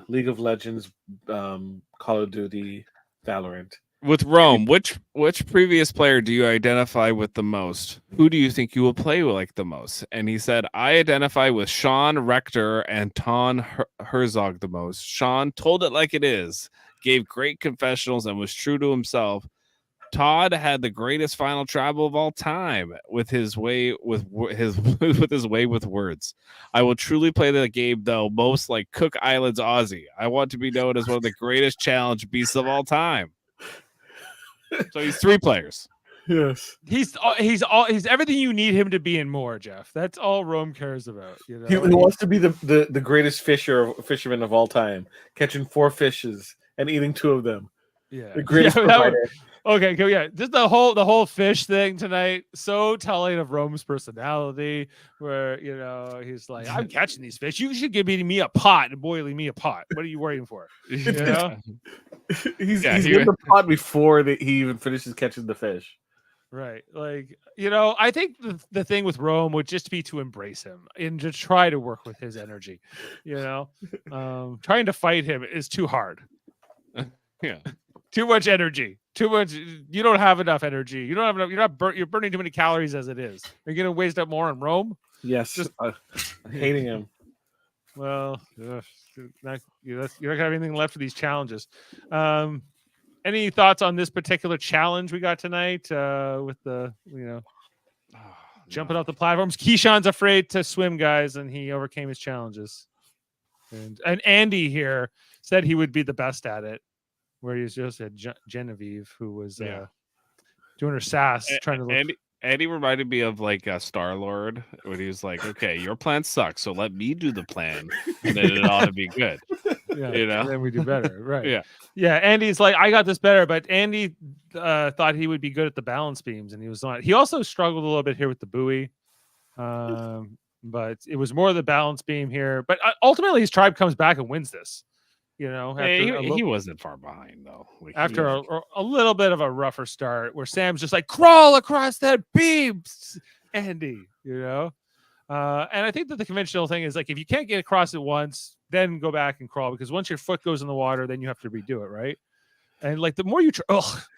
League of Legends, Call of Duty, Valorant.
With Rome, which previous player do you identify with the most? Who do you think you will play with like the most? And he said, I identify with Sean Rector and Ton Herzog the most. Sean told it like it is, gave great confessionals, and was true to himself. Todd had the greatest final travel of all time with his way with his way with words. I will truly play the game though, most like Cook Islands Aussie. I want to be known as one of the greatest challenge beasts of all time. So he's three players.
Yes.
he's everything you need him to be and more, Jeff. That's all Rome cares about. You know,
He wants to be the greatest fisherman of all time, catching 4 fishes and eating 2 of them.
yeah,
The greatest
Yeah, that would-
provider.
Okay, cool. Yeah, just the whole fish thing tonight. So telling of Rome's personality, where you know he's like, "I'm catching these fish. You should give me a pot and boiling me a pot. What are you waiting for?" You know?
He's
he-
in the pot before he even finishes catching the fish.
Right. Like, you know, I think the thing with Rome would just be to embrace him and to try to work with his energy. You know, trying to fight him is too hard.
Yeah.
Too much energy. Too much. You don't have enough energy. You don't have enough. You're burning too many calories as it is. You're gonna waste up more on Rome.
Yes,
Just-
hating him.
Well, you're not gonna have anything left for these challenges. Any thoughts on this particular challenge we got tonight? With the jumping off the platforms. Keyshawn's afraid to swim, guys, and he overcame his challenges. And Andy here said he would be the best at it, where he was just at Genevieve, who was
Yeah.
doing her sass, trying to look.
Andy reminded me of like a Star-Lord when he was like, okay, your plan sucks, so let me do the plan, and then it ought to be good.
Yeah,
you know?
and then we do better, right?
Yeah.
Yeah. Andy's like, I got this better, but Andy thought he would be good at the balance beams, and he was not. He also struggled a little bit here with the buoy, but it was more the balance beam here. But ultimately, his tribe comes back and wins this. You know,
Hey,
after
he wasn't far behind though. Like,
after a little bit of a rougher start, where Sam's just like, crawl across that beam, Andy. You know. And I think that the conventional thing is like, if you can't get across it once, then go back and crawl, because once your foot goes in the water, then you have to redo it, right? And like the more you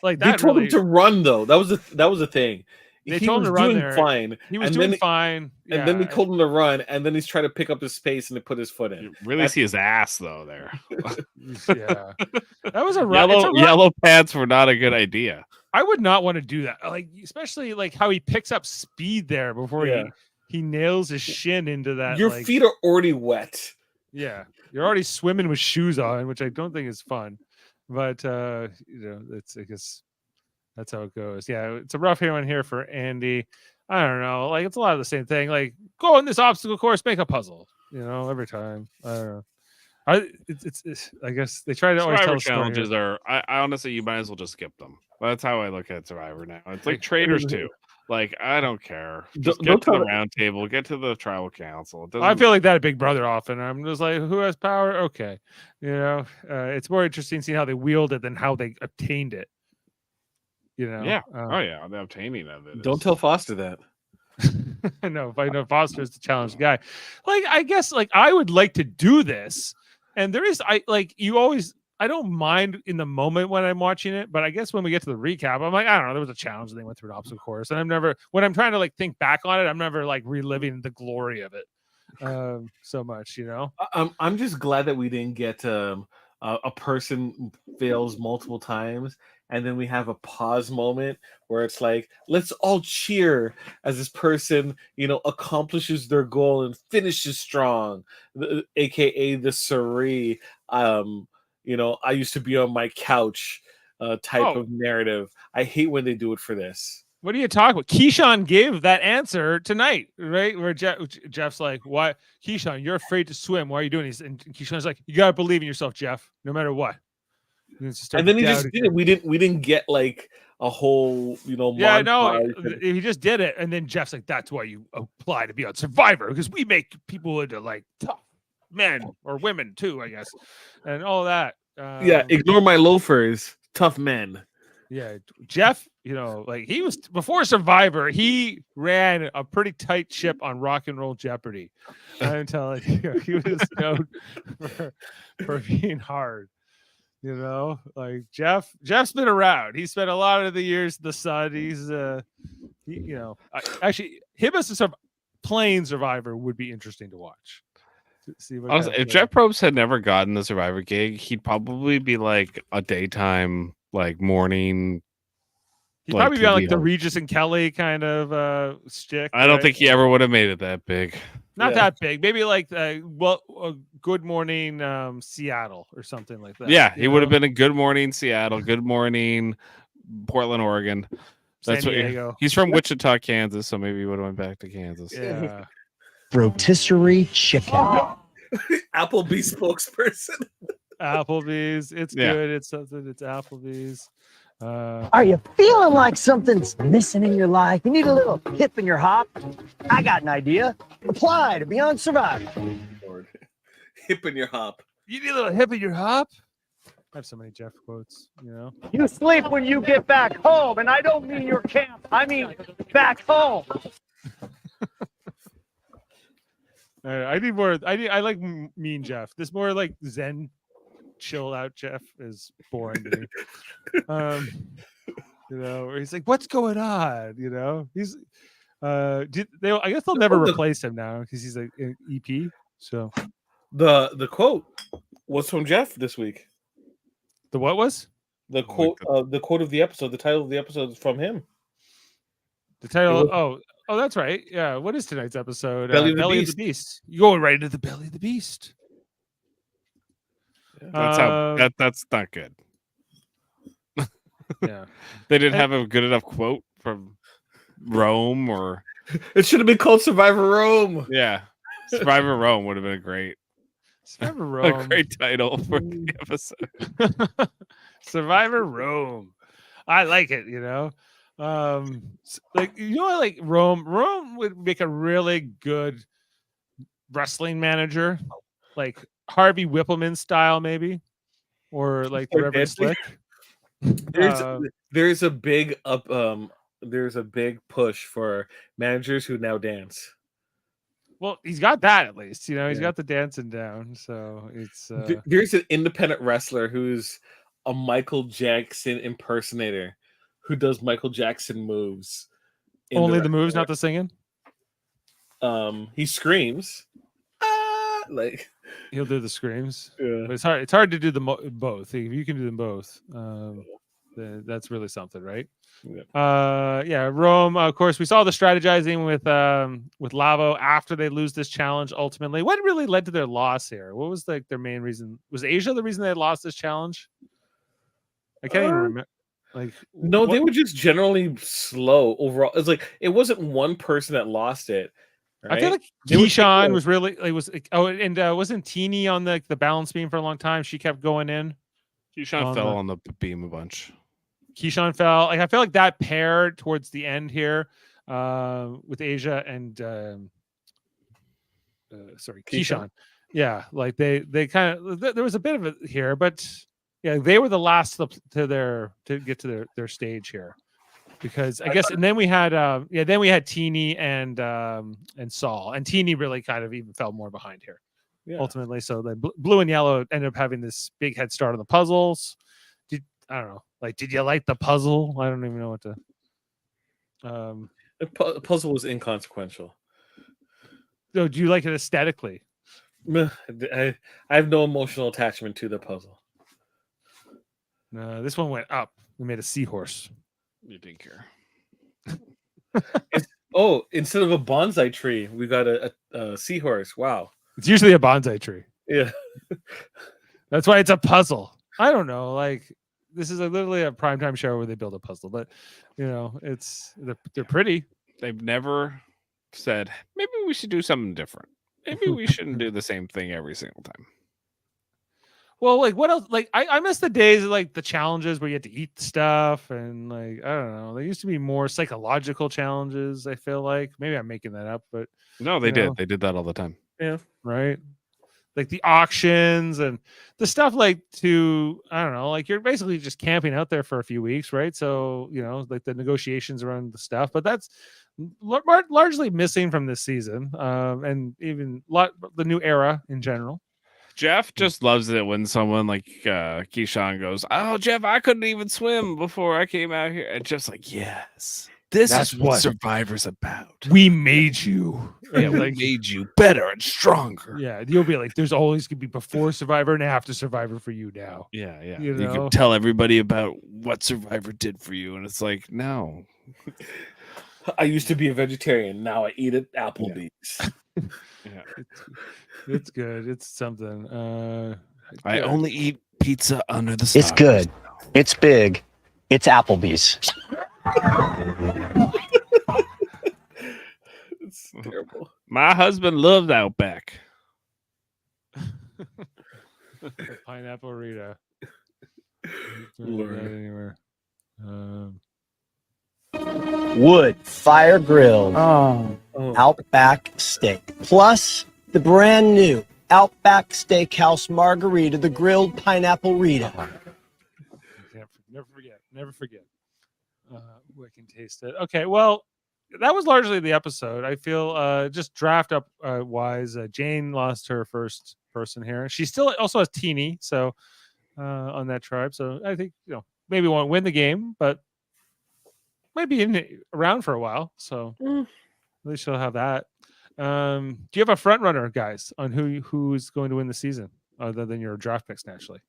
like
They
that,
told
really,
him to run though. That was the thing.
They
He
told him
was
to run
doing
there.
fine,
he was
and
doing
then-
fine.
and then they told him to run, and then he's trying to pick up his space and to put his foot in.
you really see his ass though there.
Yeah, that was a rough.
Yellow pants were not a good idea.
I would not want to do that. Like, especially like how he picks up speed there before
Yeah.
he nails his shin into that.
Your
like,
feet are already wet.
Yeah, you're already swimming with shoes on, which I don't think is fun. But I guess that's how it goes. Yeah, it's a rough one here for Andy. I don't know. Like, it's a lot of the same thing. Like, go on this obstacle course, make a puzzle. You know, every time. I don't know. It's I guess they try to always tell
Survivor
a story.
challenges are. I honestly, you might as well just skip them. That's how I look at Survivor now. It's like
Like,
traders too. Like I don't care. Just
Don't
get to
tell
the
me.
round table. Get to the tribal council. It
I
doesn't.
feel like that at Big Brother often. I'm just like, who has power? Okay, you know, it's more interesting seeing how they wield it than how they obtained it. You know,
Yeah. Oh yeah. The obtaining of it.
Don't
is-
tell Foster that.
I know. If I know Foster is the challenge guy, like I guess like I would like to do this, and there is I like you always. I don't mind in the moment when I'm watching it, but I guess when we get to the recap, I'm like, I don't know. There was a challenge and they went through an obstacle course, and I'm never when I'm trying to like think back on it, I'm never like reliving the glory of it so much, you know.
I'm just glad that we didn't get a person fails multiple times, and then we have a pause moment where it's like, let's all cheer as this person, accomplishes their goal and finishes strong, aka the Suri. I used to be on my couch type
Oh,
of narrative. I hate when they do it for this.
what are you talking about? Keyshawn gave that answer tonight, right? Where Jeff's like, "Why, Keyshawn? You're afraid to swim. Why are you doing this?" And Keyshawn's like, "You gotta believe in yourself, Jeff, no matter what."
And then he just did it. We didn't get like a whole
Yeah, no,
montage.
he just did it, and then Jeff's like, "That's why you apply to be on Survivor because we make people into like tough men or women too, I guess, and all that."
Yeah, ignore my loafers, tough men.
Yeah, Jeff, like he was before Survivor, he ran a pretty tight ship on Rock and Roll Jeopardy. I'm telling you, he was known for being hard. Like Jeff's been around. He spent a lot of the years in the sun. He's actually him as a playing Survivor would be interesting to watch. To see what
Honestly,
kind
if
of
Jeff Probst had never gotten the Survivor gig, he'd probably be like a daytime, like morning.
he'd
like,
probably be on like
TV
the
host.
Regis and Kelly kind of stick.
I don't
right?
think he ever would have made it that big.
Not
Yeah.
that big. Maybe like Good Morning Seattle or something like that.
Yeah, he
you
would have
know?
been a Good Morning Seattle, Good Morning Portland, Oregon.
San
That's what
Diego.
he's from Wichita, Kansas, so maybe he would have went back to Kansas.
Yeah.
Rotisserie chicken.
Applebee's spokesperson.
Applebee's. It's
Yeah.
good. It's something. It's Applebee's.
Are you feeling like something's missing in your life? You need a little hip in your hop? I got an idea. Apply to be on Survivor.
Lord. Hip in your hop.
You need a little hip in your hop. I have so many Jeff quotes,
You sleep when you get back home, and I don't mean your camp. I mean back home.
I need more. I like mean Jeff. This more like Zen, chill out Jeff is boring to me. Where he's like, "What's going on?" He's I guess they'll never replace him now because he's like an EP. So
The quote was from Jeff this week.
the what was
The quote of the episode, the title of the episode is from him.
the title?
was-
Oh, that's right. Yeah. What is tonight's episode?
Belly of the
of the
Beast.
Beast. You going right into the belly of the beast.
That's how that's not good.
Yeah.
They didn't have a good enough quote from Rome or
It should have been called Survivor Rome.
yeah. Survivor Rome would have been a great
Survivor Rome.
title for the episode.
Survivor Rome. I like it, like Rome would make a really good wrestling manager, like Harvey Whippleman style, maybe, or like the
Or
Reverend
dancing.
Slick.
There's a big there's a big push for managers who now dance.
Well, he's got that at least, he's
Yeah.
got the dancing down, so it's
There's an independent wrestler who's a Michael Jackson impersonator who does Michael Jackson moves. in
only the moves,
wrestling.
not the singing.
He screams. Like
He'll do the screams.
yeah.
But it's hard. It's hard to do both. If you can do them both, that's really something, right?
Yeah.
Rome. Of course, we saw the strategizing with Lavo after they lose this challenge. Ultimately, what really led to their loss here? What was like their main reason? Was Asia the reason they lost this challenge? I can't even remember. Like,
No, they were just generally slow overall. It's like it wasn't one person that lost it.
I feel
right?
like
They were
Keyshawn
taking
was really it was and wasn't Teeny on the balance beam for a long time? She kept going in.
Keyshawn
On
fell
the-
on the beam a bunch.
Keyshawn fell. Like I feel like that pair towards the end here, with Asia and sorry,
Keyshawn?
Keyshawn. Yeah, like they kind of there was a bit of it here, but yeah, they were the last to get to their stage here. Because I guess, and then we had then we had Teeny and Saul, and Teeny really kind of even fell more behind here
Yeah.
ultimately. So the blue and yellow ended up having this big head start on the puzzles. I don't know, like, did you like the puzzle? I don't even know what to.
The puzzle was inconsequential.
So do you like it aesthetically?
Meh, I have no emotional attachment to the puzzle.
No, this one went up. We made a seahorse.
You didn't care.
Oh, instead of a bonsai tree, we got a seahorse. Wow.
It's usually a bonsai tree.
Yeah.
That's why it's a puzzle. I don't know. Like, this is literally a primetime show where they build a puzzle, but they're pretty.
They've never said maybe we should do something different. Maybe we shouldn't do the same thing every single time.
Well, like, what else? Like, I miss the days of like the challenges where you had to eat stuff, and like, I don't know. There used to be more psychological challenges. I feel like maybe I'm making that up, but
No, they
You
did.
know.
They did that all the time.
Yeah.
right, like the auctions and the stuff like I don't know, like you're basically just camping out there for a few weeks, right? So like the negotiations around the stuff, but that's largely missing from this season, and even the new era in general.
Jeff just loves it when someone like Keyshawn goes, "Oh, Jeff, I couldn't even swim before I came out here," and Jeff's like, "Yes, this
That's
is what
what-
Survivor's about.
We made you.
Yeah,
And,
we
like,
made you better and stronger."
yeah, you'll be like, there's always gonna be before Survivor and after Survivor for you now.
Yeah, yeah.
You
You
know?
can tell everybody about what Survivor did for you, and it's like, no.
I used to be a vegetarian. Now I eat at Applebee's.
Yeah.
It's good. It's something.
I
yeah.
only eat pizza under the
It's
stars.
good. It's big. It's Applebee's.
It's terrible.
My husband loves Outback.
Pineapple Rita.
Lord.
Anywhere.
Wood fire grilled
Oh.
Outback steak. Plus the brand new Outback Steakhouse Margarita, the grilled pineapple Rita.
Never forget. I can taste it. Okay, well, that was largely the episode. I feel just draft up wise, Jane lost her first person here. She still also has Teeny, so on that tribe. So I think maybe won't win the game, but might be around for a while. So at least she'll have that. Do you have a front runner, guys, on who's going to win the season, other than your draft picks naturally?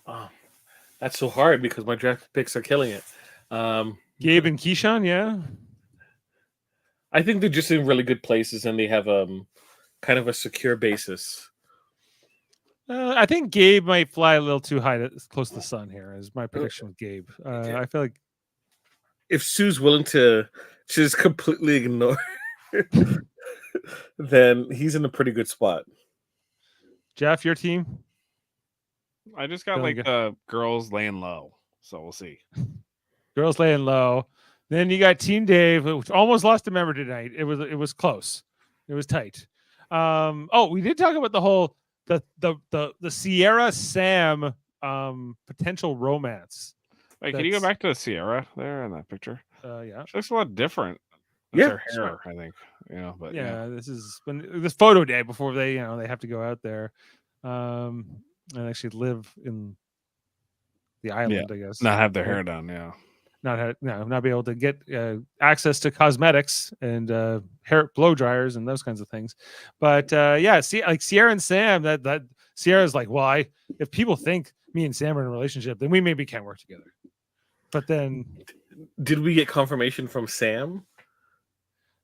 Oh, that's so hard because my draft picks are killing it.
Gabe and Keyshawn, yeah.
I think they're just in really good places and they have kind of a secure basis.
I think Gabe might fly a little too high, close to the sun here. Is my prediction with Gabe. I feel like
If Sue's willing to just completely ignore, then he's in a pretty good spot.
Jeff, your team.
I just got
Feeling
like
good.
the girls laying low, so we'll see.
Girls laying low. Then you got Team Dave, which almost lost a member tonight. It was close. It was tight. We did talk about the whole the Sierra Sam potential romance.
Wait, can you go
That's-
back to Sierra there in that picture?
Yeah.
She looks a lot different. That's
Yeah,
her hair, I think. But
Yeah, this is when this photo day before they they have to go out there and actually live in the island, I guess.
not have their hair done. Yeah,
not be able to get access to cosmetics and hair blow dryers and those kinds of things. But see, like Sierra and Sam, that Sierra's like, well, if people think me and Sam are in a relationship, then we maybe can't work together. But then
Did we get confirmation from Sam?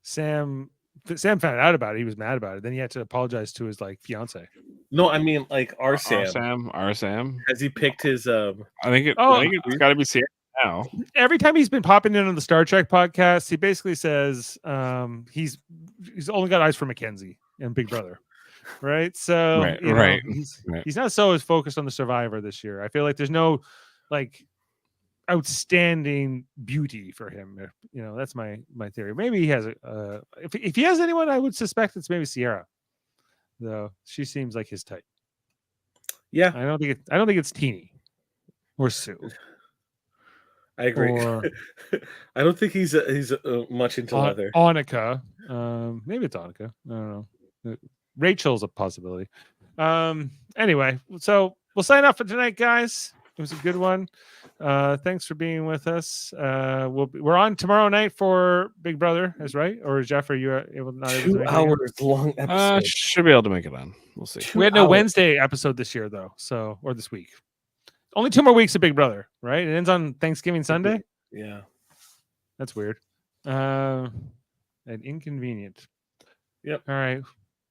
Sam found out about it. He was mad about it. Then he had to apologize to his fiance.
No, I mean like our Sam.
Our Sam.
Has he picked his
I think it's got to be Sierra. now.
every time he's been popping in on the Star Trek podcast, he basically says he's only got eyes for Mackenzie and Big Brother, right? So
Right,
you know,
right,
he's
right.
he's not so as focused on the Survivor this year. I feel like there's no like outstanding beauty for him. You know, that's my theory. Maybe he has a if he has anyone, I would suspect it's maybe Sierra, though. She seems like his type.
Yeah,
I don't think it's Teeny or Sue.
I agree.
Or
I don't think he's much into leather.
Annika. Maybe it's Annika. I don't know. Rachel's a possibility. Anyway, so we'll sign off for tonight, guys. It was a good one. Thanks for being with us. We're on tomorrow night for Big Brother, is right? Or Jeff, are you able not able to
2
make it again?
hours long episode.
Should be able to make it on. We'll see.
2
We had no
hours.
Wednesday episode this year, though. So, or this week. Only 2 more weeks of Big Brother, right? It ends on Thanksgiving Sunday.
Yeah.
That's weird. And inconvenient.
Yep.
All right.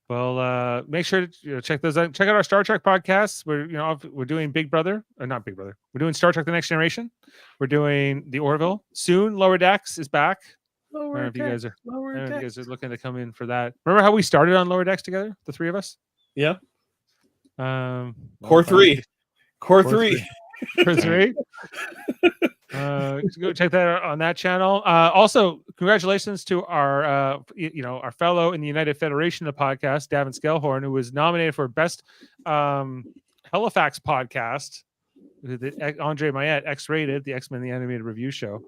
Well, make sure to check those out. Check out our Star Trek podcasts. We're doing Big Brother, or not Big Brother. We're doing Star Trek: The Next Generation. We're doing the Orville soon. Lower Decks is back. I don't know if you guys are looking to come in for that. Remember how we started on Lower Decks together, the three of us?
Yeah.
Core
three. Core three.
Go check that out on that channel. Also, congratulations to our our fellow in the United Federation of Podcasts, Davin Skelhorn, who was nominated for Best Halifax Podcast. Andre Mayette, X-Rated, the X-Men the Animated Review Show.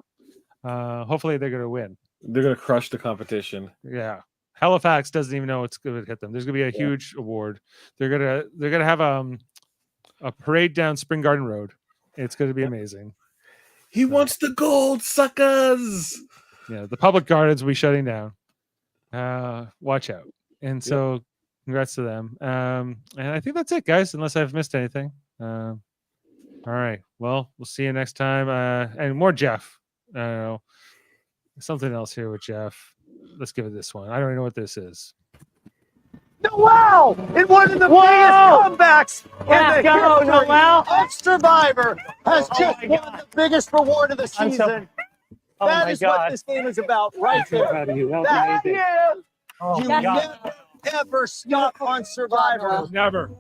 Hopefully, they're going to win.
They're going to crush the competition.
Yeah. Halifax doesn't even know it's going to hit them. There's going to be a huge award. They're gonna have a parade down Spring Garden Road. It's going to be amazing.
He wants the gold, suckers.
Yeah, the public gardens will be shutting down. Watch out. And so congrats to them. And I think that's it, guys, unless I've missed anything. All right. Well, we'll see you next time. And more Jeff. I don't know. Something else here with Jeff. Let's give it this one. I don't even know what this is.
Wow! In one of the biggest comebacks in the history of Survivor has just won the biggest reward of the season. That is what this game is about right there. You never, ever stop on Survivor.
Never.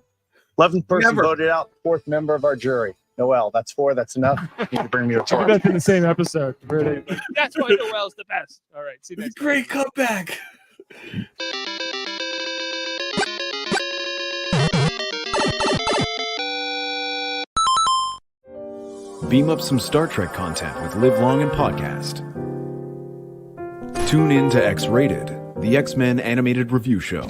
11th person
Never.
voted out, 4th member of our jury. Noel, that's 4. That's enough. You need to bring me a
We're
torch.
back in the same episode. Really. That's why Noel's the best. All right. See you next time.
Great comeback.
Beam up some Star Trek content with Live Long and Podcast. Tune in to X-Rated, the X-Men animated review show.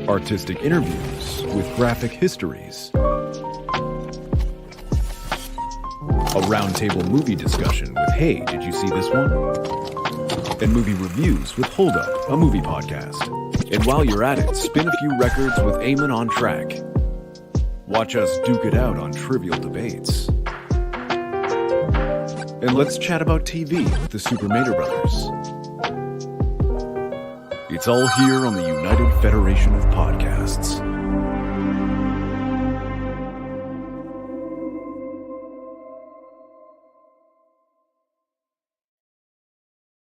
Artistic interviews with graphic histories. A roundtable movie discussion with Hey, did you see this one? And movie reviews with Hold Up, a movie podcast. And while you're at it, spin a few records with Eamon on Track. Watch us duke it out on trivial debates. And let's chat about TV with the Super Mater Brothers. It's all here on the United Federation of Podcasts.